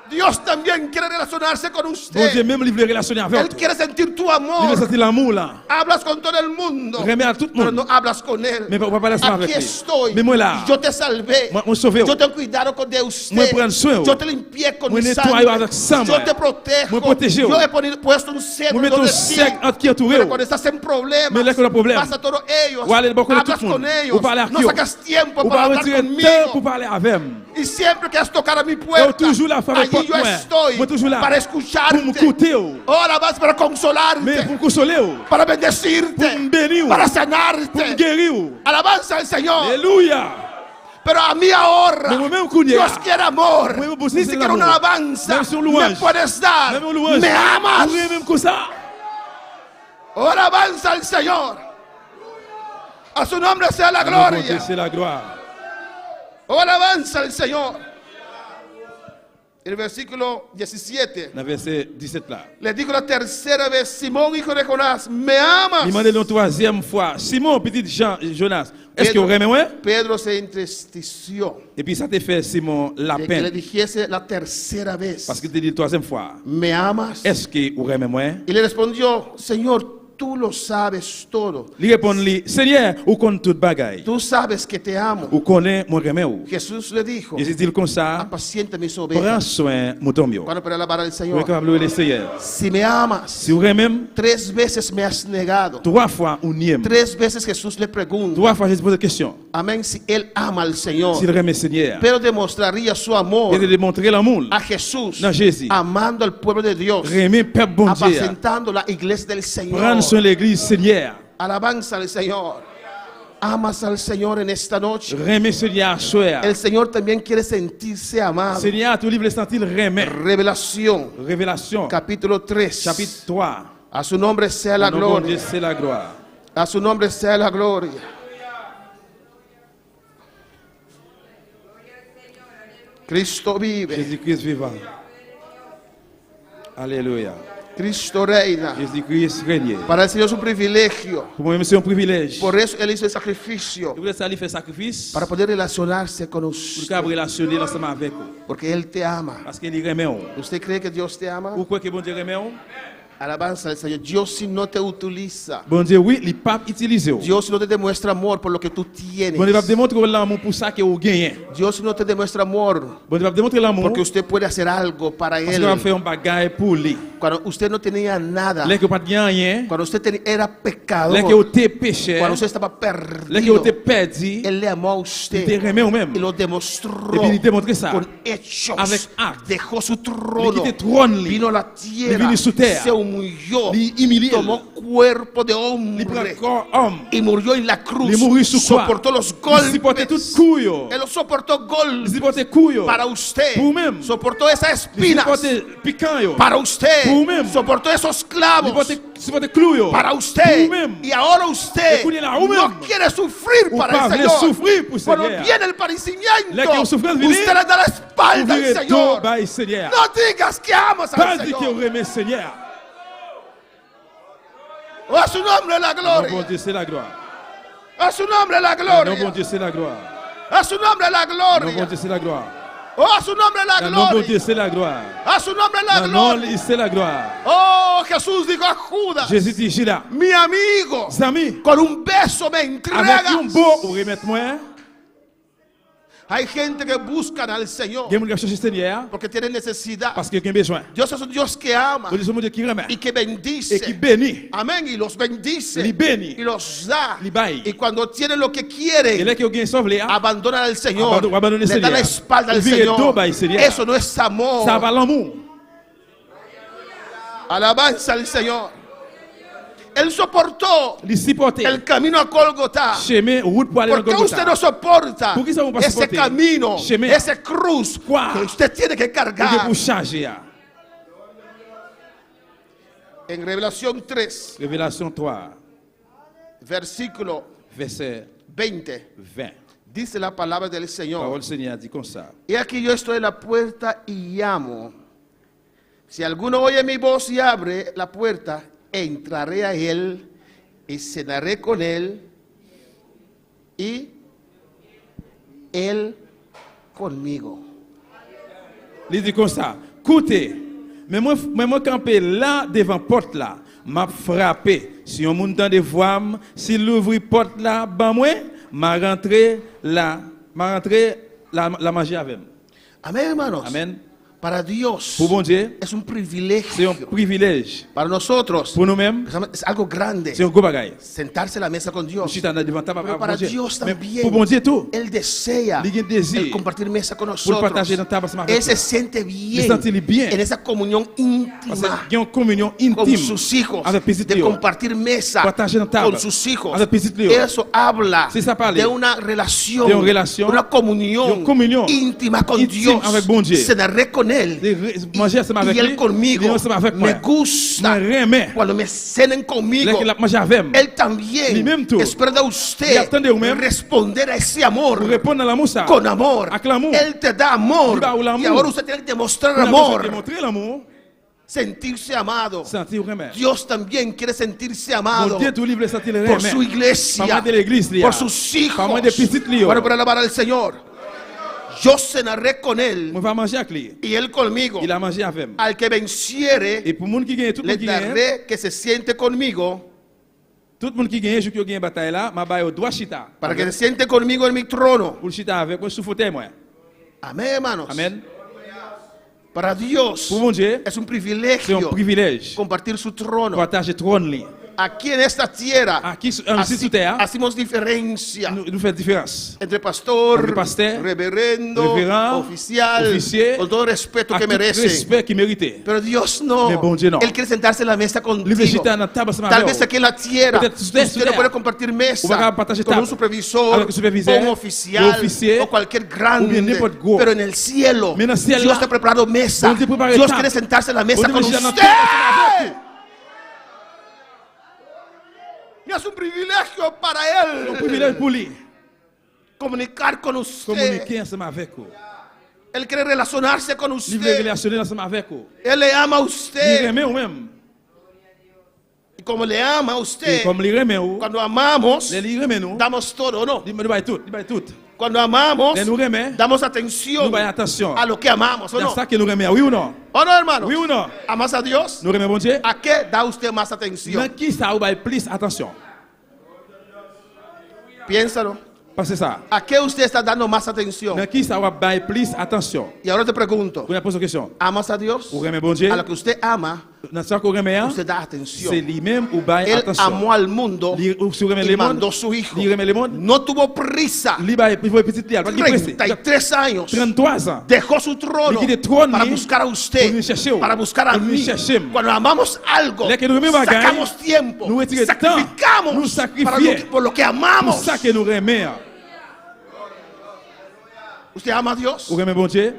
Dios también quiere relacionarse con Bon usted. Dieu même livre relationner avec Él toi. quiere sentir tu Il veut amor. sentir l'amour là. Hablas con todo el mundo, Remets à tout le pero monde. no hablas con él. Mais pas parler avec Aquí lui. estoy. Mais moi là. Yo te salvé. Moi sauvé. Yo te he cuidado de Moi usted. prendre soin. Yo te limpié con Moi mi nettoie sangre. avec sang, Yo moi. te protejo. Moi protégé. Yo he puesto un cedro Moi mettre un donde cercle entre qui entouré. Pero cuando estás en problemas, Mais là que le problème. vas a todos ellos, Ou aller beaucoup de tout hablas le monde. con ellos, Ou parler avec no eux. sacas tiempo Ou para pas hablar retirer temps conmigo. pour parler avec. Y siempre que has tocado a mi Et puerta, toujours là, faire allí porte yo moi. estoy Moi toujours là. para Pour escucharte. m'écouter. Oh, alabanza, para consolarte. Mais pour consoler. Para bendecirte, Pour me bénir. para Pour me sanarte. guérir. Alabanza al Señor. Alléluia. Pero a mí ahora, Mais moi-même, qu'on y Dios a. quiere amor. Moi, vous Ni c'est siquiera l'amour. una alabanza Même sur me louange. puedes dar. Même louange. Me amas. Oui, même comme ça. Oh, alabanza al Señor. A su nombre sea la Dieu, gloria. c'est la gloire. Oh, alabanza al Señor. El versículo 17. Dans le verset 17 là. Le digo la tercera vez, Simón, hijo de Jonás, ¿me amas? Il m'a demandé la troisième fois. Simon, petit Jonas, est-ce que vous aimez moi? Pedro se entristeció Et puis ça te fait Simon la de que le peine. dijese la tercera vez, Parce que tu dis la troisième fois. ¿me amas? Est-ce que vous aimez moi? Y le respondió, Señor, tú lo sabes todo. Il répond lui, Seigneur, ou connaît toute bagaille. Tú sabes que te amo. Ou connaît mon remède. Jesús le dijo, Jésus dit comme ça, apacienta mis prends ovejas. soin de mon mieux. Cuando para alabar al Vous Señor, capable le Seigneur. si me amas, Si vous aimez, 3 veces me has negado. 3 fois on y aime. 3 veces Jesús le pregunta, 3 fois Jésus pose la question. amén, si él ama al Señor, S'il aime le Seigneur, pero demostraría su amor et de démontrer l'amour. a Jesús, Non, Jésus. amando al pueblo de Dios, Aimer Père bon Dieu. apacentando la iglesia del Señor. Prendre soin de l'église Seigneur. Alabanza al Señor. Amas al Señor en esta noche. Aimer Seigneur soir. El Señor también quiere sentirse amado. Seigneur, tu livre le sentir aimer. Revelación, Révélation. capítulo 3. Chapitre 3. A su nombre sea la Au nom de Dieu, gloria. c'est la gloire. A su nombre sea la gloria. Cristo vive. Jésus-Christ vivant. Alléluia. Cristo reina. Jésus-Christ règne. Para el Señor es un privilegio. Pour moi-même, c'est un privilège. Por eso Él hizo el sacrificio. Et pour ça, il fait sacrifice Para poder relacionarse con pour usted. qu'il relationner ensemble avec vous. Porque Él te ama. Parce qu'il remet on. ¿Usted cree que Dios te ama? Ou quoi que bon Dieu remet on? Alabanza al Señor. Dios si no te utiliza. Bon Dieu, oui, il pas utilisé. Bon Dios si no te demuestra amor por lo que tú tienes. Dieu va démontrer l'amour pour ça que vous gagnez. Dios si no te demuestra amor Bon Dieu va démontrer l'amour porque usted puede hacer algo para parce Él. qu'il va faire un bagage pour lui. Cuando usted no tenía nada. Là que pas de rien, Cuando usted era là que pecador. vous êtes péché, Cuando usted estaba là que vous perdido. êtes perdu, Él le amó a il te usted. remet au même. Y lo demostró Et puis il démontre ça. con hechos. Avec actes. Dejó su Il trono. quitte trône, lui. Vino a la Il tierra. vino sur terre. Se humilló. Il humilié. Tomó cuerpo de Il prend hombre. corps homme. Y murió en la cruz. Il mourut sur croix. Soportó los Il supportait tout golpes. couille. Él soportó Il golpes supportait couille. para usted. Pour même. Soportó esas Il espinas supportait piquant. para usted. Pour même. Soportó esos Il clavos supportait clou. para Pour usted. même. Y ahora usted Écoutez là, vous no même. quiere sufrir Ou para pas el venir Señor. souffrir pour Cuando Seigneur. viene el Là que padecimiento, vous souffrez, venez. usted le da la espalda al Ouvrez tout Señor. bas, Seigneur. No digas que amas al Pas dit que vous Señor. aimez Seigneur. A su nombre la Non, bon gloria. Dieu, c'est la gloire. A su nombre la Non, bon gloria. Dieu, c'est la gloire. A su nombre la Non, bon gloria. Dieu, c'est la gloire. Oh, a su nombre la Non, bon Dieu, gloria. c'est la gloire. A su nombre la Non, non, gloria. c'est la gloire. Oh, Jesús dijo a Judas, Jésus dit, Judas, mi amigo, amis, con un beso me avec un entregas. beau, vous remettez moi. Hay gente que buscan al Il y Señor a des gens qui cherchent Seigneur porque tienen necesidad. parce qu'il y a besoin. Dios es un Dios que ama Vous dites, mon Dieu qui remet y que et qui bendice. bénit. Amén. Y los bendice. Li bénit. Y los da. Li baille. Y cuando tienen lo que Et quieren, là, qui ont sauvé, abandonan al Señor. Abandonner Le dan Seigneur. la espalda al Il vire dos Señor. by Seigneur. Eso no es amor. ça va l'amour. Alabanza al Señor. Él soportó Il supporte el camino a Golgotha. chemin, route pour aller dans ¿Por qué usted no Golgotha. soporta ¿Por qué usted no va a ese soportar? camino, Chemin. ese cruz ¿Cuál? que usted tiene que Il est cargar? pour charger. En Revelación 3, Révélation 3, versículo verset 20, 20. dice la palabra del Señor. Parole du Seigneur dit comme ça. Y aquí yo estoy en la puerta y llamo. Si alguno oye mi voz y abre la puerta, entraré a él y cenaré con él y él conmigo. Il dit comme ça. Écoutez, mais moi camper là devant porte là, m'a frappé. Si on monte dans des voies, s'il ouvre porte là, ben moi, m'a rentré là, la manger avec. Amén, hermanos. Amen. Para Dios Pour bon Dieu, es un c'est un privilegio. privilège. Para nosotros Pour nous-mêmes, es algo grande c'est un gros bagage. sentarse a la mesa con Je Dios. suis devant ta Pero para Dios Mais también, pour bon Dieu tout, Él desea il y a un désir el compartir mesa con pour nosotros. partager dans ta table avec Él se toi. siente Il se sent bien. en esa comunión Parce íntima qu'il y a une communion con intime sus hijos, avec petits de Léo. compartir mesa Partager dans table con sus hijos. avec petits Léo. Eso habla C'est ça parler. de una relación, De una relación, una de comunión una comunión íntima con intime Dios. avec bon Dieu. Cenaré con Él Manger ensemble avec y Él lui, conmigo. il est ensemble avec moi. Me gusta Me remet. cuando me cenen conmigo. Là qu'il a mangé avec moi. Él también Lui-même tout. espera de Y usted attendez vous-même. responder a ese amor Pour répondre à l'amour ça. con amor. Avec l'amour. Él te da amor. Il va au l'amour. Y ahora usted tiene que demostrar Pour la personne qui amor. démontrer l'amour, Sentirse amado. sentir remet. Dios también quiere sentirse Mon amado Dieu, tout livre sentir le por remet. su iglesia, Pas moi de l'église, là. por sus hijos. Pas moi des petits Léo. Bueno, para alabar al Señor. Yo cenaré con Él On va manger avec lui. y Él conmigo. Il a mangé avec moi. Al que venciere, Et pour le monde qui gagne, tout le le monde qui gagne, daré que se siente conmigo tout le monde qui gagne, je qui gagne bataille là, m'a baillé au droit chita. para que se siente conmigo en mi trono. Pour le chita avec moi, sous fauteuil moi. Amén, hermanos. Amen. Para Dios Pour mon Dieu, es un c'est un privilegio privilège. compartir su trono. Partager trône là. Aquí en esta tierra Aquí ici sur terre, hacemos diferencia nous faisons différence. entre pastor, Entre pasteur, reverendo, révérend, oficial, officier, con todo el respeto À que tout merece. respect qui méritait. Pero Dios no. Mais bon Dieu, no. Él quiere sentarse en la mesa Lui veut contigo. chita dans table ensemble Tal avec vez vous. aquí en la tierra Peut-être usted usted no estudia. puede compartir Ou mesa va partager con un table supervisor, avec un superviseur, o un oficial, un officier, o cualquier ou bien grande. n'importe quoi. Pero en el cielo, Mais dans le ciel, Dios là, te ha preparado mesa. bon Dieu prépare Dios table. quiere sentarse en la mesa Bon Dieu con veut chita dans usted. table ensemble avec vous. Y es un privilegio para C'est un él privilège pour lui. comunicar con usted. Communiquer ensemble avec vous. Él quiere relacionarse con Il veut usted. relationner ensemble avec vous. Él le ama a Il usted. remet ou même. Y como le ama a Et usted, comme il remet ou, cuando amamos, il remet nous. damos todo, ¿no? Il baille tout, il baille tout. Cuando amamos, Les nous remet. damos Nous atención baille attention. a lo que amamos, ¿o C'est no? ça que nous remet, oui ou non? ¿O no, hermano? Oui ou non? ¿Amas a Dios? Nous remet bon Dieu. ¿A qué da usted más Dans atención? qui ça vous baille plus attention? Piénsalo. Parce que ça. ¿A qué usted está dando más atención? Dans qui ça vous baille plus attention? Y ahora te pregunto, Vous me posez une question. ¿amas a Dios? Vous remet bon Dieu. A lo que usted ama, Dans ça qu'on remet, usted da c'est atención. lui-même ou baille Él attention. amó al mundo Si vous remet y le monde, mandó su hijo. il remet le monde. No tuvo prisa. Il baille petit lial, pas de pressé. 33 años 33 ans. dejó su trono Le quite trône, para ni, buscar a pour usted, venir chercher, para buscar a pour venir mí. chercher. Cuando amamos algo, Les que nous remet bagaille, sacamos tiempo, nous retirons temps, sacrificamos nous para sacrifier. por lo que C'est amamos. ça que nous remet. ¿Usted ama a Dios? Vous remet bon Dieu.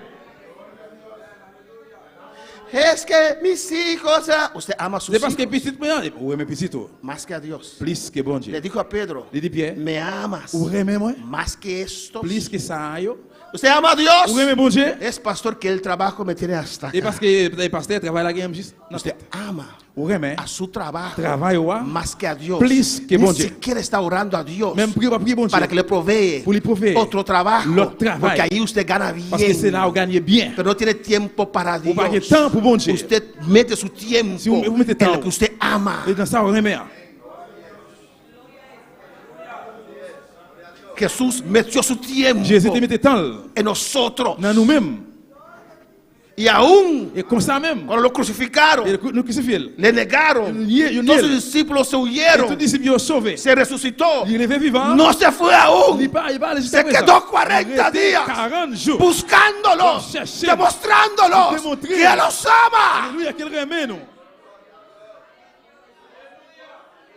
Es que mis hijos... Usted ama a sus C'est parce que hijos petit, vous remet petit tout. más que a Dios. Plus que bon Le Dieu. dijo a Pedro, Il dit Pierre, me amas vous remet moi? más que estos. Plus que ça, yo. ¿Usted ama a Vous Dios? remet bon Dieu. Es pastor que el trabajo me tiene hasta Et acá. parce que le pasteur travaille la game juste. Non, Usted ama vous remet. a su trabajo Travail, ouais. más que a Dios. Plus que Ni bon Dieu. siquiera está orando a Dios Même prier, pas prier bon Dieu. para que le provee Pour lui prouver. otro trabajo. L'autre travail. Porque ahí usted gana Parce que c'est là où bien. vous gagnez bien. Pero no tiene tiempo para Vous Dios. n'avez pas temps pour bon Dieu. Usted mete su tiempo Si vous mettez en temps. lo que usted ama. Et dans ça, vous remet. Jesús metió su tiempo Jésus te mette temps en nosotros. dans nous-mêmes. Y aún Et comme ça même, cuando lo crucificaron, et nous crucifions. le negaron. Il Todos nié. sus discípulos se Et tous huyeron. les disciples sont sauvés. Se resucitó. Il est levé vivant. No se fue Il aún. parle Se quedó 40 días 40 jours. buscándolo, Chercher. demostrándolos Démontrer. que los ama. Alléluia, qu'il remet nous.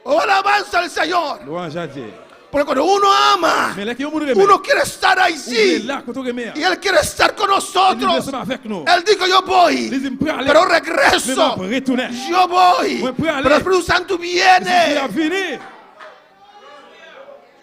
Oh, alabanza al Señor. Louange à Dieu. Porque cuando uno ama, Mais là, qui est remet. uno quiere estar Il est allí. là quand on remet. Y Él quiere estar con Il est nosotros. ensemble avec nous. Él dijo, yo voy, Les hommes prêts à aller. pero Mais regreso. va retourner. Yo voy, Voy a aller. pero el Espíritu Santo Il est à viene. venir.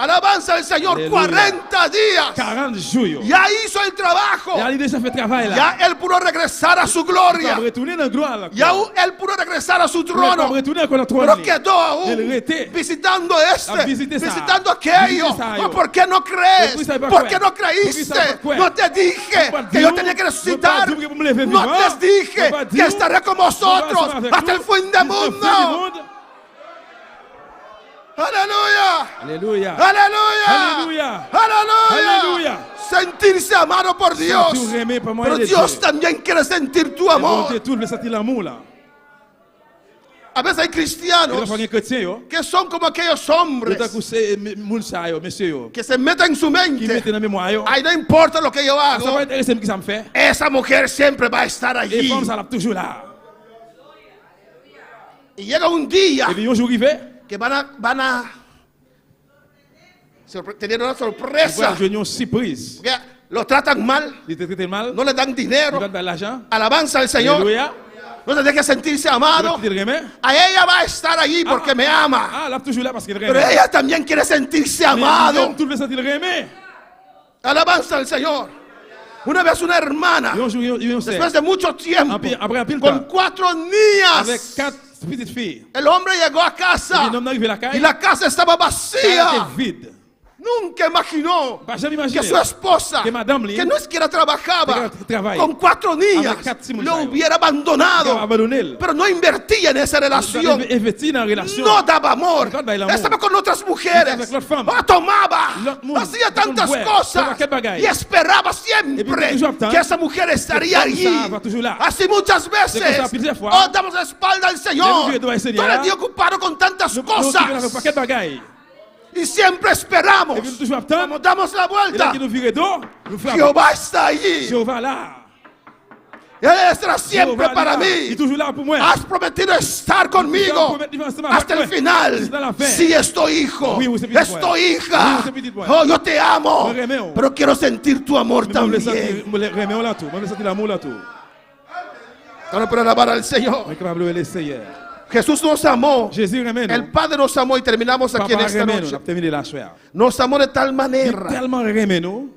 Alabanza al Señor, Aleluya. 40 días. 40 jours. Ya hizo el trabajo. Et il déjà fait travail là. Ya Él pudo regresar a su Il va gloria. retourner dans la gloire là. Ya Él pudo regresar a su Il va trono. retourner con le trône. Pero quedó aún El rete. visitando A este, visitar esa. visitando aquello. Visitar esa. Oh, ¿por qué no crees? Porque sabe ¿Por qué. qué no Porque creíste? sabe qué. No te dije No que yo digo. tenía que No resucitar. digo que me levé No vivant. les dije No que digo. estaré con No vosotros avec hasta nous. el fin del mundo. Aleluya. Alléluia. Aleluya. Aleluya. Aleluya. Aleluya. Sentirse amado por Dios. Sentir aimé par moi Pero de Dios Dieu. también quiere sentir tu Et bon amor. Dieu, tout le sentir l'amour là. A veces hay Et là, cristianos faut un chrétien yo. que son como aquellos Le hombres temps que c'est moun sa yo, monsieur yo. que se meten en su Qui mente. mette dans la mémoire yo. Ay, no importa lo que yo Ça va hago, intéresser ce que ça me fait. esa mujer siempre va a estar Et allí. femme ça l'a toujours là. Y llega un día Et puis un jour arrivé, que van a tener una on va sorpresa. jouer une surprise. Que lo tratan mal, Il te traite mal. no le dan Il dinero. va te dar l'argent. Alabanza al Señor. Alléluia. No se deje sentirse Il va amado. te remet. A ella va a estar allí porque me ama. Ah, là toujours là parce qu'il Pero remet. ella también quiere sentirse Mais amado. tout le sentir remet. Alabanza al Señor. Una vez una hermana, Et un jour il sait. después de mucho tiempo, Après un pile con temps, 4 avec niñas, 4 petites filles. el hombre llegó a Et casa puis l'homme arrivé à la y caille. la casa estaba Elle vacía. était vide. Nunca imaginó Pas jamais que imaginé. su esposa, que madame Lee, que no es que era trabajaba que trabaja con 4 niñas, avec 4 lo simultáneos, hubiera qui a abandonado, abandonné. pero no invertía en esa relación. Investi dans la relation. No daba amor. No daba el amor. Estaba con otras mujeres. Avec l'autre femme. Tomaba. L'autre monde. Hacía tantas L'autre cosas. mujer. Quel bagay. Y esperaba Et puis, siempre toujours attendre. que esa mujer estaría Que allí. ça va toujours là. Así muchas veces. C'est comme ça plusieurs fois. Oh, damos la espalda al Señor. Le Dieu doit essayer, Todo el hein. día ocupado con tantas Nous cosas. avons quel bagaille. Y siempre esperamos. Et puis nous toujours attendre. Como damos la Et là vuelta. qui nous vire d'eau, nous frappons. Jehová está allí. Jehová là. Él estará siempre Jehová para là. Il est mí. toujours là pour moi. Has prometido estar conmigo hasta el final. Sí, estoy hijo. Oui, vous savez Estoy Oui, hija. vous savez quoi. Oh, yo te amo. Me remeo. Pero quiero sentir tu amor Mais moi, je también. le remets là tout. Moi, je sentir l'amour là tout. Ahora para alabar al Señor. On est capable de le Seigneur. Jesús nos amó. Jésus remet nous. El Padre nos amó y terminamos aquí en Papa esta remet nous. noche. On a terminé la soirée. Nos amó de tal Il manera tellement remet nous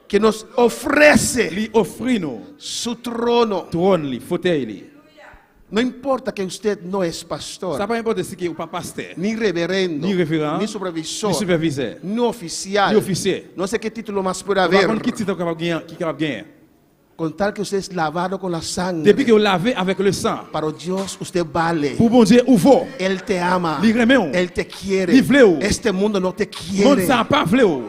que nos ofrece li offri nous su trono. trône li, fauteuil li. No importa que usted no es pastor, Ça pas importe si que ou pas pasteur, ni reverendo, ni révérend, ni supervisor, ni superviseur, ni oficial, ni officier. no sé qué título más puede Par haber, contre, qui titre capable gagner? con tal que usted es lavado con la sangre. Depuis que vous lavez avec le sang, Para Dios usted vale. pour bon Dieu, ou vaut. Él te ama. Li remet ou. Él te quiere. Li vle ou. Este mundo no te Monde quiere. ça pas vle ou.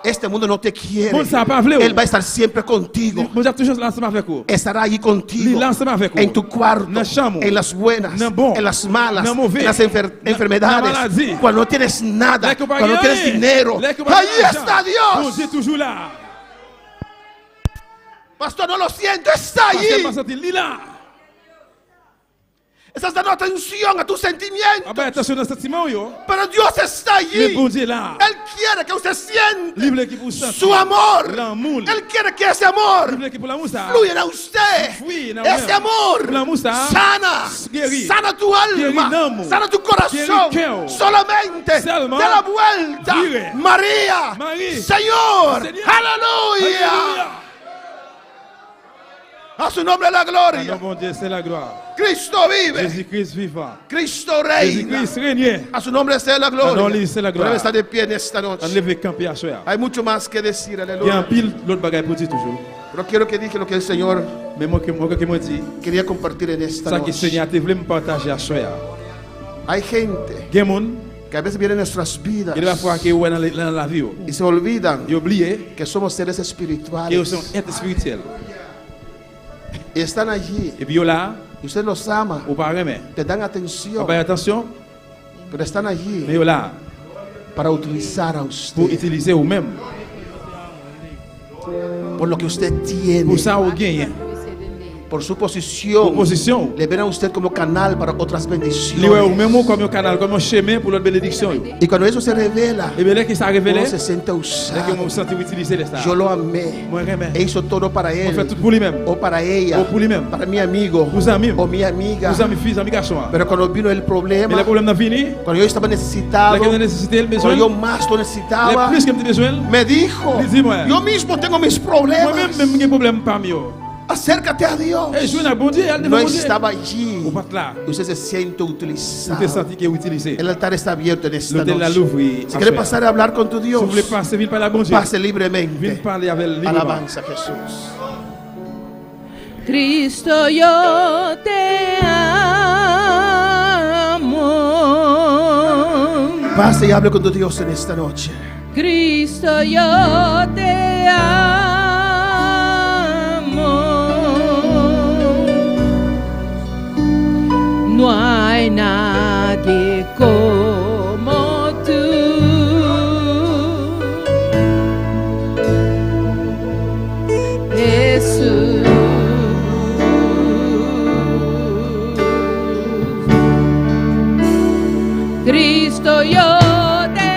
Este mundo no te quiere. Monde ça pas vle ou. Él va a estar siempre contigo. Monde ça toujours là ensemble avec vous. Estará allí Li contigo. là ensemble avec vous. En tu cuarto, Na chambre, en las buenas, na bon, en las malas, na mauvais, en las na enfermedades. maladie. Cuando no tienes nada, Là que pas cuando no tienes rien. dinero. Là que pas Ahí d'argent. está Bon Dios. Dieu toujours là. Pastor, no lo siento, está Pasteur allí. pas senti li là. Estás dando atención a tus Ah sentimientos. ben attention dans sentiment yo. Pero Dios está Le allí. bon Dieu là. Él quiere que usted siente Libre qui pour sentir su amor. l'amour. Él quiere que ese amor Libre qui pour l'amour ça. fluya en usted. Fluye en Ese usted. amor L'amour ça. sana, Guéri. sana tu Guéri alma, l'âme. sana tu corazón. Guéri cœur. Solamente Seulement. de la vuelta, Gire. María, Marie. Señor, Seigneur. aleluya. Alléluia. A su nombre la Ah non, gloria. bon Dieu, c'est la gloire. Cristo vive, Jésus-Christ vivant. Cristo reina. Jésus-Christ règne. A su nombre sea la A non, gloria. lui, c'est la gloire. Debe estar de pie en esta On noche. lève camper à soir. Hay mucho más que decir, Il y a un aleluya. pile l'autre bagaille pour dire toujours. Pero quiero que dije lo que el Señor Mais moi que moi dit, quería compartir en esta ça que le noche. Seigneur te voulait me partager à soir. Hay gente Gen moun, que a veces viene en nuestras vidas il va falloir que ou dans la vie. y se olvidan Il oublié que somos seres que espirituales sont êtres spirituels. y están allí Et puis là, y usted los ama, ou pas remet. te dan On atención, fait attention, pero están allí mais là para utilizar a pour usted utiliser ou même por lo que usted tiene, pour ça ou gagne. por su posición. Position. Le ven a usted como canal para otras Li ou bendiciones. même comme un canal, comme un chemin pour l'autre bénédiction. Y cuando eso se revela, Et bien là qui ça révélé, uno se siente là que usado. moi senti utiliser les ça. Yo lo amé Moi remet. e hizo todo para On fait él tout pour lui-même. o para ella, O pour lui-même. para mi amigo Pour amis. o mi amiga. Pour amis fils, amis garçons. Pero cuando vino el Mais problema, le problème n'a fini. cuando yo estaba Là necesitado, que nécessité le besoin. cuando yo más lo Le necesitaba, plus que me besoin. me dijo, Dis-moi. yo mismo tengo mis Moi-même, problemas. même j'ai problème parmi eux. Acércate a Dios. Et je suis un bon Dieu, elle No bon Dieu. estaba allí. Ou pas là. Usted se siente Vous te utilizado. sentez qu'il est utilisé. El altar está abierto en esta L'hôtel la noche. l'ouvrir. Si quiere pasar a hablar con tu Si vous voulez Dios, passer, viens parler à bon Dieu. pase Viens libremente. parler avec librement. Alabanza a Jesús. Cristo, yo te amo. Pase y hable con tu Dios en esta noche. Cristo, yo te amo. No hay nadie como tú. Jesús. Cristo, yo te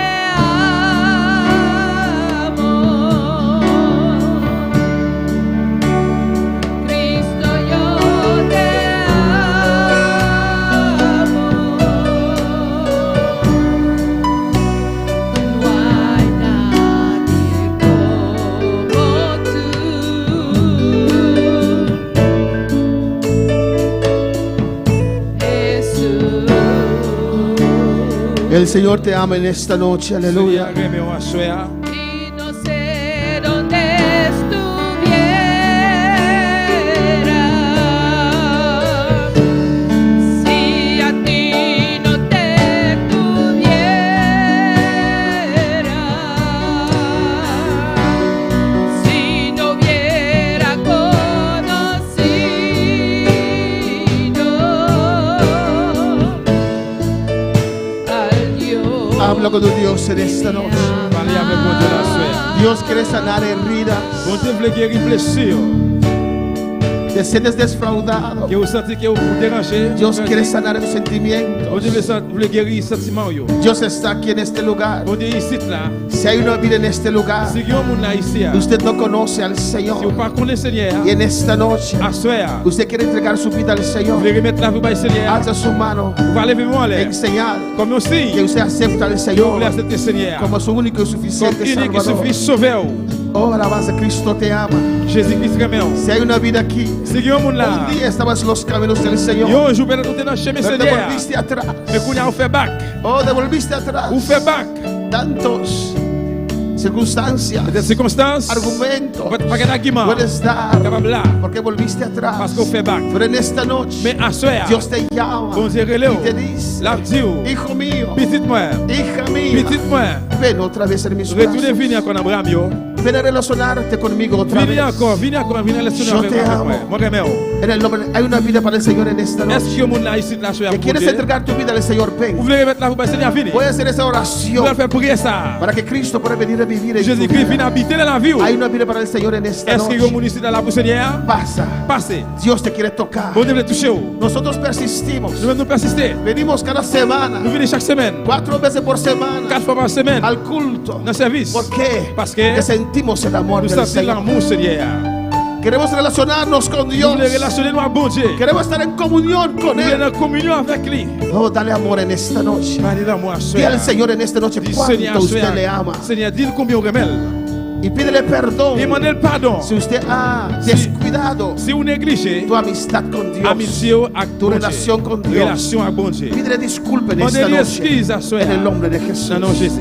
amo. Cristo, yo te amo. No hay nadie como tú. Jesús. El Señor te ama en esta noche. Aleluya. Seigneur, remet-moi à soir. Y no sé dónde estuviera si a ti no te tuviera, si no hubiera conocido al Dios. Habla con tu Dios en esta noche. Parler avec bon Dieu la soir. Dios quiere sanar heridas. Bon Dieu voulait guérir blessure. Te sientes defraudado. Que vous sentez que vous dérangez. Dios quiere sanar el Bon sentimiento. Dieu voulait guérir sentiment yo. Dios está aquí en este lugar. Bon Dieu ici là. Si hay una vida en este lugar, Si vous moun là ici, y usted no conoce al si vous Señor, pas connaissez Seigneur, y en esta noche à soir, usted quiere entregar su vida al vous Señor, voulez remettre la vie au Seigneur. alza su mano Vous allez lever moi là. en señal Comme aussi, que usted acepta al vous voulez Señor accepter Seigneur. como su único y Comme suficiente unique et Salvador. suffisant sauveur. Oh, alabanza, Cristo te ama. Jésus-Christ remet. Si hay una vida aquí, Si il y a un monde là, un día estabas en los caminos del Señor, yo un jour peut-être tout est dans le chemin pero te Seigneur. volviste atrás. Mais qu'on a fait back. Oh, te volviste atrás. Ou fait back. Tantos circunstancias, Des circonstances. argumentos Pas de argument. puedes dar Capable là. porque volviste atrás. Parce qu'on fait back. Pero en esta noche, Mais à soir, Dios te llama bon Dieu relève. y te dice, La dit, hijo mío, petite moi, hija mía, petite moi, ven otra vez en mis retournez brazos. venir encore en Abraham yo. Ven a relacionarte conmigo otra Venez vez. encore, venez Yo avec te moi. amo. Moi remets. En el nombre, hay una vida para el Señor en esta Est-ce noche. que mon là ici la soir Que quieres entregar tu vida al Señor, Vous ven. voulez remettre la vous Seigneur venez. Voy a hacer esa Vous oración allez faire prier ça. para que Cristo pueda venir a vivir en tu Jésus-Christ vida. vient habiter dans la vie. Hay una vida para el Señor en esta Est-ce que noche. vous mon ici dans la pour Seigneur? Pasa. Passez. Dios te quiere tocar. Bon Dieu veut toucher vous. Nosotros persistimos. Nous venons persister. Venimos cada semana, Nous venons chaque semaine, 4 veces por 4 semana, fois par semaine, al culto. dans le service. ¿Por qué? Parce que Porque sentimos el amor nous del sentons Señor. l'amour Seigneur. Queremos relacionarnos con Nous Dios. voulons relationner nous à bon Dieu. Queremos estar en comunión Nous con voulons Él. en communion avec lui. Oh, dale amor en esta noche. Parlez d'amour à Dile al soir. Señor en esta noche Dis cuánto Seigneur, usted le ama. Seigneur, dis combien on remet. Y pídele perdón Demandez le pardon. si usted ha descuidado Si vous négligez, tu amistad con Dios, amitié avec tu bon relación Dieu. con Dios. Relation avec bon Dieu. Pídele disculpa en esta Demandez-lui noche excuse à soir. en el nombre de Jesús. Dans le nom de Jésus.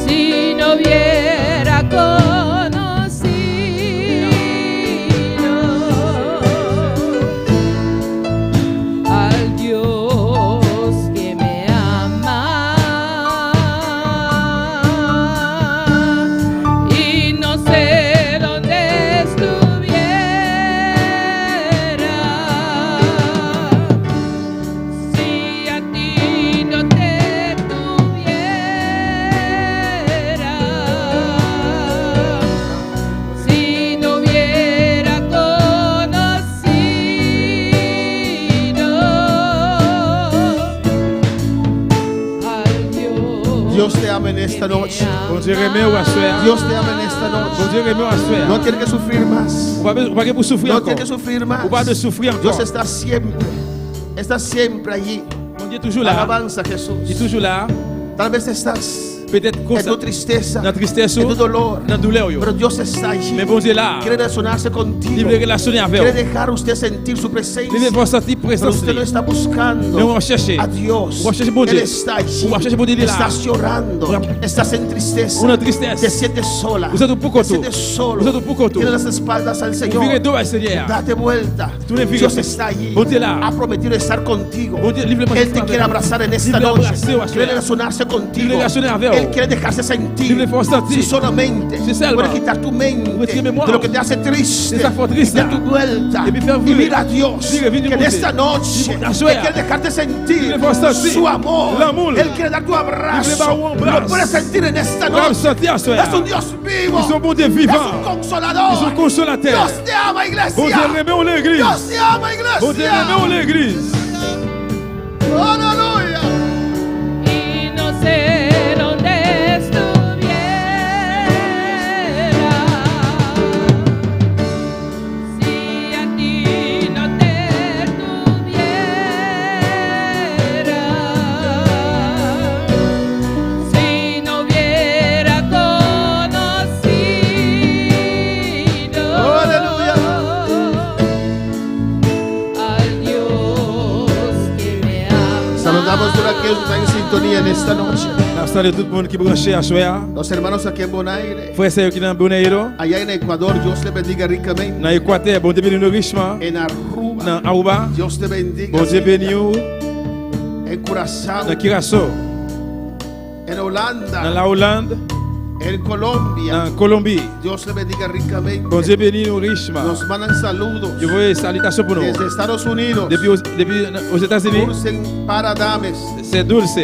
Si no hubiera conocido al Dios que me ama y no sé dónde estuviera si a ti no te tuviera, si no hubiera conocido al Dios. Dios te ama en esta noche. Bon Dieu remet ou à soir. Dios te ama en esta Bon noche. Dieu remet ou à soir. No tienes que sufrir más. On va pas pour souffrir No encore. tienes que sufrir más. On va de souffrir Dios encore. está siempre allí. Mon Dieu est toujours là. Alabanza, Il est Jesús. toujours là. Tal vez estás Peut-être comme en ça. tu tristeza, Dans la tristesse, en tu dolor, dans la douleur. pero Dios está allí. Mais bon Dieu est là. Quiere relacionarse Il contigo. veut relationner avec Quiere vous. dejar usted sentir su Il veut presencia. voir sentir Pero présence. usted no Mais está on buscando va chercher. a Dios. On va chercher bon Él Dieu. está allí. On va chercher bon Dieu, il est là. Estás llorando. Estás en tristeza. Una tristesse. Te sientes sola. Vous êtes un peu Te coteau. sientes solo. Vous êtes un peu coteau. Tienes las espaldas al Vous Señor. virez dos al Seigneur. Date vuelta. Tú le Dios fijas. está allí. Bon Dieu est là. Ha prometido estar contigo. Bon Dieu, libre-moi Él te de quiere abrazar en esta Libre noche. abracer o Quiere hacer. relacionarse contigo. Libre relacionar avec Él vous. quiere dejarse sentir. Libre de sentir. Si solamente Si seulement. puede quitar tu mente Retirer mémoire. de lo que te hace triste. De esa fortaleza. De tu vuelta. Et puis faire Y vivre. mira a Dios Libre, vive que en con esta Dieu. noche Libre, Él afuera. quiere dejarte sentir Libre de sentir. su amor. L'amour. Él quiere dar tu abrazo. Libre de dar un abrazo. Lo puedes sentir en esta On va noche. sentir à soir. Es un Dios vivo. Ils sont bon Dieu Es vivant. un consolador. Ils sont consolateurs. Dios te ama, iglesia. Bon Dieu remet en l'église. Dios te ama, Bon Dieu iglesia. remet en l'église. Aleluya. Y no sé dónde estuviera si a ti no te tuviera, si no hubiera conocido Aleluya. al Dios que me ama. Saludamos a aquellos que están en sintonía en esta noche. La salle tout le monde qui branché à soir. Los hermanos aquí en Bonaire. Frère et sœurs qui dans Bonaire. Allá en Ecuador, Dios le bendiga ricamente. Dans l'Équateur, bon Dieu bénit nous richement. En Aruba, Dans Aruba, Dios te bendiga. bon Dieu bénit nous. En Curazao, Dans Curaçao, en dans Holanda, la Hollande, en Colombia. dans Colombie. Dios le bendiga ricamente. Bon Dieu bénit nous richement. Nos mandan saludos Je veux salutations pour nous. desde Estados Unidos. Depuis aux États-Unis, Dulcen para dames. c'est dulce.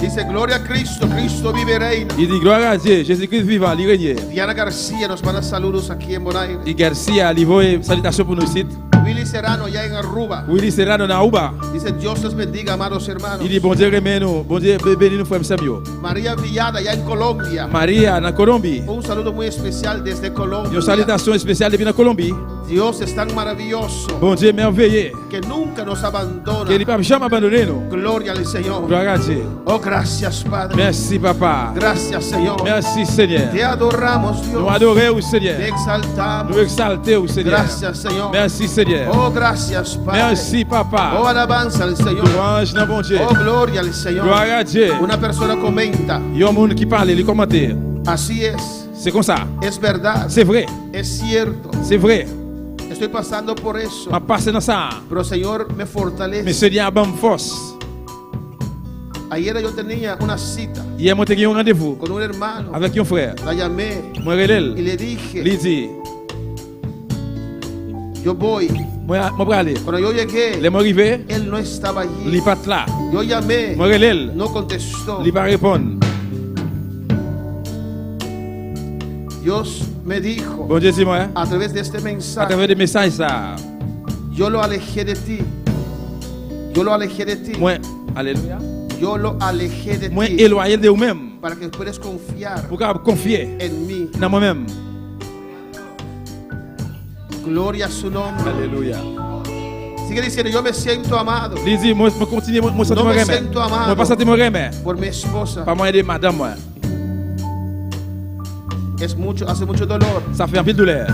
Dice gloria a Cristo, Cristo vive y reina. Il dit gloire à Dieu, Jésus-Christ vivant, il règne. Diana García nos manda saludos aquí en Bonaire. Et Garcia, il voit salutations pour nous ici. Willy Serrano, allá en Aruba. Willy Serrano na Uba. Dice, Dios les bendiga, amados hermanos. Il dit bon Dieu remet nous, bon Dieu bénit nous frères Samuel. María Villada, allá en Colombia. Maria na Colombie. Un saludo muy especial desde Colombia. Une salutation spéciale depuis la Colombie. Dios es tan maravilloso Bon Dieu merveilleux. que nunca nos abandona. Que il pas jamais abandonné nous. Gloria al Señor. Gloire à Dieu. Oh, gracias, Padre. Merci papa. Gracias, Señor. Merci Seigneur. Te adoramos, Dios. Nous adorons au Te Seigneur. exaltamos. Nous exaltons au Seigneur. Gracias, Señor. Merci Seigneur. Oh, gracias, Padre. Merci Oh, papa. alabanza al Señor. Louange dans bon Dieu. Oh, gloria al Señor. Gloire à Dieu. Una persona comenta, Il y a un monde qui parle, il commente. así es, C'est comme ça. es verdad, C'est vrai. es cierto. C'est vrai. Estoy pasando por eso, Je passe dans ça. pero el Señor me Mais fortalece. Seigneur a une force. Ayer yo tenía una cita Hier, moi, j'ai un rendez-vous con un hermano. avec un frère. La llamé Moi, y relève. le dije, Il dit, yo voy. moi, vais aller. Cuando yo llegué, Les mots arrivés, él no estaba il allí. n'est pas là. Yo llamé, Moi, relève. no contestó. Il va répondre. Dios me dijo Bon Dieu, dis-moi, a través de este à mensaje, travers des messages, ça. yo lo alejé de ti. Yo lo alejé de ti. Moi, alléluia. Yo lo alejé de Moi, ti éloigné de vous-même. para que puedas confiar Pour que confier en mí. dans moi-même. Gloria a su nombre. Alléluia. Sigue diciendo, yo me siento amado Il dit, moi, je continue, moi, No sentir me moi siento amado. Moi, pas sentir moi remet. por mi esposa. Pas moi aider madame, moi. Es mucho, hace mucho dolor. Ça fait un peu de douleur.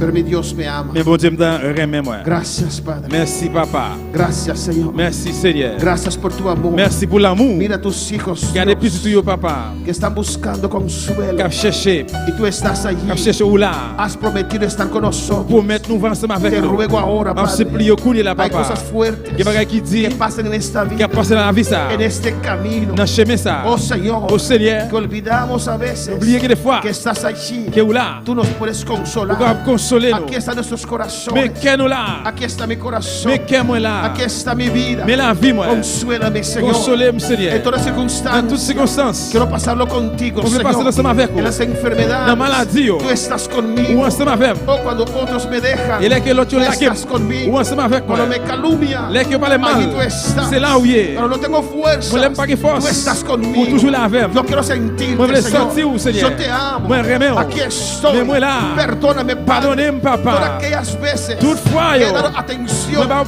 Pero mi Dios me ama. Mais bon Dieu me remet, moi. Gracias, Padre. Merci, papa. Gracias, Señor. Merci, Seigneur. Gracias por tu amor. Merci pour l'amour. Mira tus hijos, Gardez Dios, plus de tout, papa. que están buscando consuelo. Cap chercher. Y tú estás allí. Cap chercher où là. Has prometido estar con nosotros. Pour mettre nous ensemble avec Te nous. ruego ahora, On se plie Padre. au cou là, Hay papa. cosas fuertes Que bagaille qui dit. que pasan en esta Qui a vida, passé dans la vie, ça. en este camino. Dans le chemin, ça. Oh, Señor, Oh, Seigneur. que olvidamos a veces Oubliez que des fois. que estás allí. Que où là. Tú nos puedes Pour consolar. consoler nous. Aquí están nuestros Mais corazones. qu'est nous là. Aquí está mi corazón. Mais qu'est moi là. Aquí está mi vida. Mais la vie, moi. Consuélame, Señor. Consolez-moi, Seigneur. En todas Dans toutes circunstancias. circonstances. Quiero pasarlo contigo, On veut passer Señor. ensemble avec vous. En las enfermedades. La maladie, oh. Tú estás Ou conmigo. ensemble avec. Oh, cuando otros me dejan. Et là que l'autre Tú là qui estás conmigo. ou ensemble avec moi. Cuando me calumnia. Là que parle mal. Allí tú estás. C'est là où il est. Pero no tengo fuerza. Moi l'aime pas que force. Tú estás Pour conmigo. toujours la avec. Yo quiero sentirte, Moi je veux Señor. sentir où, Seigneur. Yo te amo. Moi remets. Aquí estoy. Mais moi là. Perdóname, Padre. Pardonnez-moi, papa. Todas aquellas veces Toutefois, que yo. he dado Mais atención pas a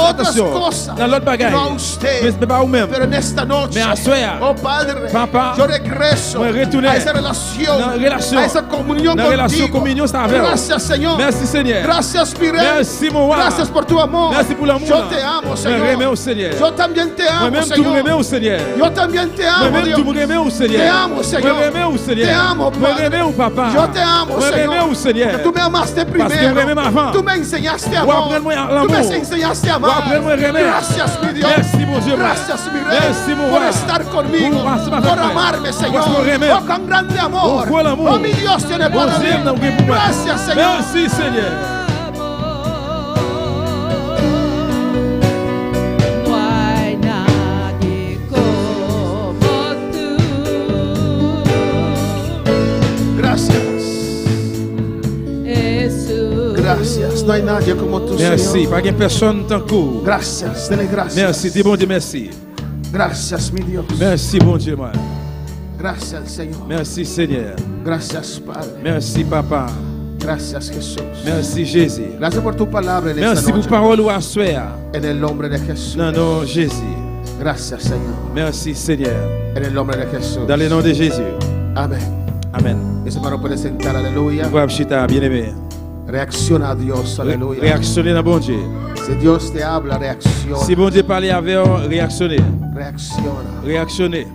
otras attention. cosas. Dans l'autre bagaille. No a usted. Mais pas vous-même. Pero en esta noche, Mais à soir. oh Padre, Papa. yo regreso Moi retourner. a esa relación, Dans relation. a esa comunión Dans relation, contigo. communion, c'est avec. Gracias, Señor. Merci, Seigneur. Gracias, mi Rey. Merci, mon roi. Gracias por tu amor. Merci pour l'amour. Yo te amo, Me remets au Señor. Seigneur. Yo también te amo, Moi-même, tu me remets Señor. au Seigneur. Yo también te amo, Moi-même, tu me remets au Dios. Seigneur. Te amo, Señor. Me remets au Seigneur. Te amo, Me Padre. remets au papa. Yo te amo, Me remets au Señor. Seigneur. Porque tú me amaste Parce que me remets primero. avant. Tú me enseñaste Ou amor. apprends-moi Tú l'amour. me enseñaste a Ou amar. apprends-moi remets. Gracias, mi Dios. Merci, mon Dieu. Gracias, mi Rey. Merci, mon por roi. estar conmigo. Pour passer ma Por frère. amarme, Señor. Parce qu'on remet. Oh, con grande amor. Oh, quel amour. Oh, mi Dios tiene Bon para Dieu, non, mí. pour moi. Gracias, Señor. Merci, Seigneur. No hay nadie como tú, Gracias. Jesús. Gracias. No hay nadie como tú, Merci. Señor. Pas qu'il y ait personne tant que vous. Gracias. Dele gracias. Merci. Dis bon Dieu, merci. Gracias, mi Dios. Merci, bon Dieu, moi. Gracias, Señor. Merci, Seigneur. Gracias, Padre. Merci, papa. Gracias, Jesús. Merci, Jésus. Gracias por tu palabra en esta Merci pour noche. parole ou à soir. En el nombre de Jesús. Dans le nom de Jésus. Gracias, Señor. Merci, Seigneur. En el nombre de Jesús. Dans le nom de Jésus. Amén. Amen. Ese hermano puede sentar, aleluya. Bravo, Chita, bien-aimé. Reacciona a Dios, aleluya. Réactionnez dans bon Dieu. Si Dios te habla, reacciona. Si bon Dieu parle avec vous, réactionnez. Reacciona. Réactionnez.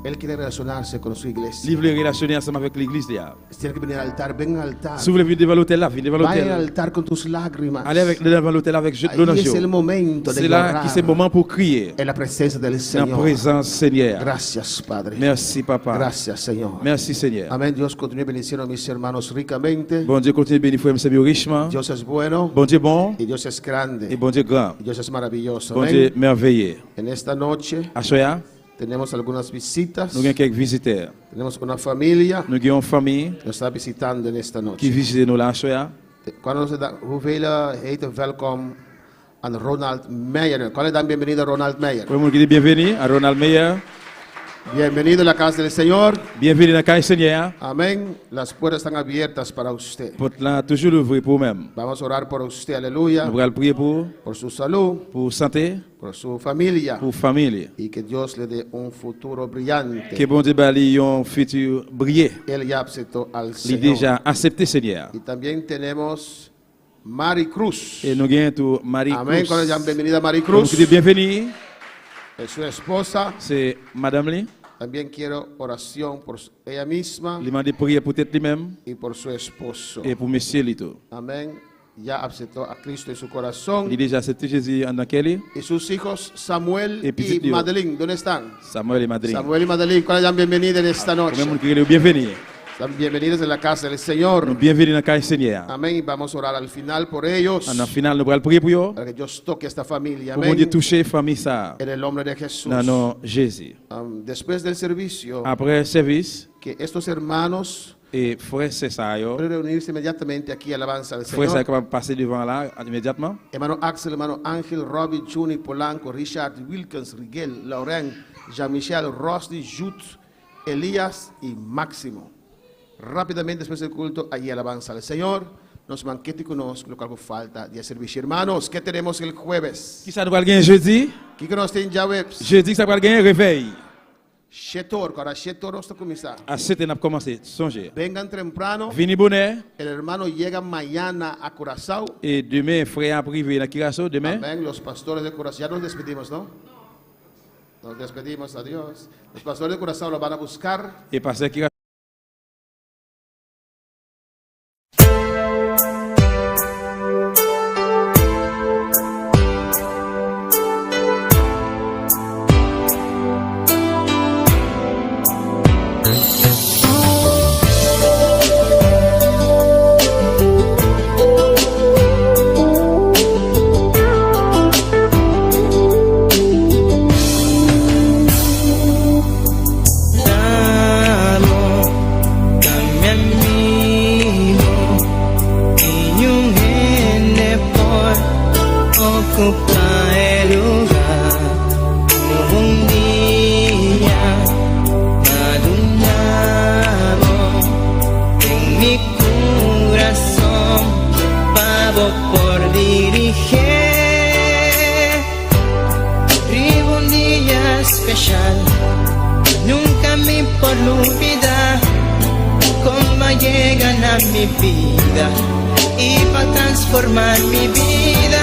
Él quiere relacionarse con su iglesia. Livre les relationner ensemble avec l'église. là. Si tiene que venir al altar, ven al altar. Si vous voulez venir devant l'hôtel, là, venez devant Vaya al l'hôtel. altar con tus lágrimas. Allez devant l'hôtel avec Ahí l'eau dans es el les yeux. momento de C'est là llorar qui c'est le moment pour crier. en la presencia del En Señor. présence, Seigneur. Gracias, Padre. Merci, papa. Gracias, Señor. Merci, Seigneur. Amén. Dios continúe bendiciendo a mis hermanos ricamente. Bon Dieu continue de bénir frère Samuel richement. Dios es bueno Bon Dieu bon y Dios es grande. et bon Dieu grand. Y Dios es maravilloso. Bon Amén. Dieu merveilleux. En esta noche À soya, Tenemos algunas visitas. Nous avons quelques visiteurs. Tenemos una familia Nous avons une famille que nos está visitando en esta qui noche. visite nous là. Hoeveel heten welkom aan Ronald Meijer? ¿Cuál le dan bienvenido a Ronald Meijer? Tout le monde qui dit bienvenue à Ronald Meyer. Bienvenido a la casa del Señor. Bienvenue dans la caille Seigneur. Amén. Las puertas están abiertas para usted. Porte là toujours ouvrir pour vous-même. Vamos a orar por usted, aleluya, Nous allons prier por su salud, pour santé, por su familia, pour famille. y que Dios le dé un futuro brillante. Que bon Dieu bali un futur brillé. Él ya aceptó al Il Señor. déjà accepté Seigneur. Y también tenemos Mari Cruz. Et nous avons tout Marie Amén. Cruz. Cuando llaman bienvenida a Mari Nous Cruz, dit bienvenue. es su esposa. C'est Madame Lee. También quiero oración por ella misma Il m'a dit prier pour tête lui-même y por su esposo. et pour Monsieur Lito. Amén. Ya aceptó a Cristo en su corazón. Il déjà accepté Jésus en Kelly. Y sus hijos Samuel Y petit y Dios. Madeline, ¿dónde están? Samuel et Madrid. Samuel y Madeline, ¿cuál hayan bienvenida en esta Pour noche? même qui est bienvenue. Están bienvenidos en la casa del Nous Señor. bienvenue dans la caille Seigneur. Amén. Y vamos a orar al final por ellos. En final, nous allons prier pour eux. Para que Dios toque esta familia. Pour mon Dieu Amén. toucher famille ça. En el nombre de Jesús. Dans nom Jésus. Después del servicio, Après service, que estos hermanos et frère c'est ça yo. pueden reunirse inmediatamente aquí a la alabanza del Frère ça Señor. va passer devant là immédiatement. Hermano Axel, hermano Ángel, Robbie, Juni, Polanco, Richard, Wilkins, Rigel, Lauren, Jean-Michel, Rosny, Jut, Elías y Máximo. Rápidamente después del culto, allí alabanza al Señor. Nos manquete conosco lo que hago falta de servicio. Hermanos, ¿qué tenemos el jueves? Qui ça nous va gagner jeudi? ¿Qué que nos tiene ya webs? Jeudi ça va gagner réveil. Shetor, para Shetor nos comienza. À 7 on a commencé songer. Vengan temprano. Vini bonheur El hermano llega mañana a Curazao. et demain frère a privé dans Kirasso demain. Amén. Los pastores de Curazao, ya nos despedimos, ¿no? Nos despedimos, adiós. Los pastores de Curazao lo van a buscar. Et passer Kirasso. Nunca me por olvidar cómo llegan a mi vida y para transformar mi vida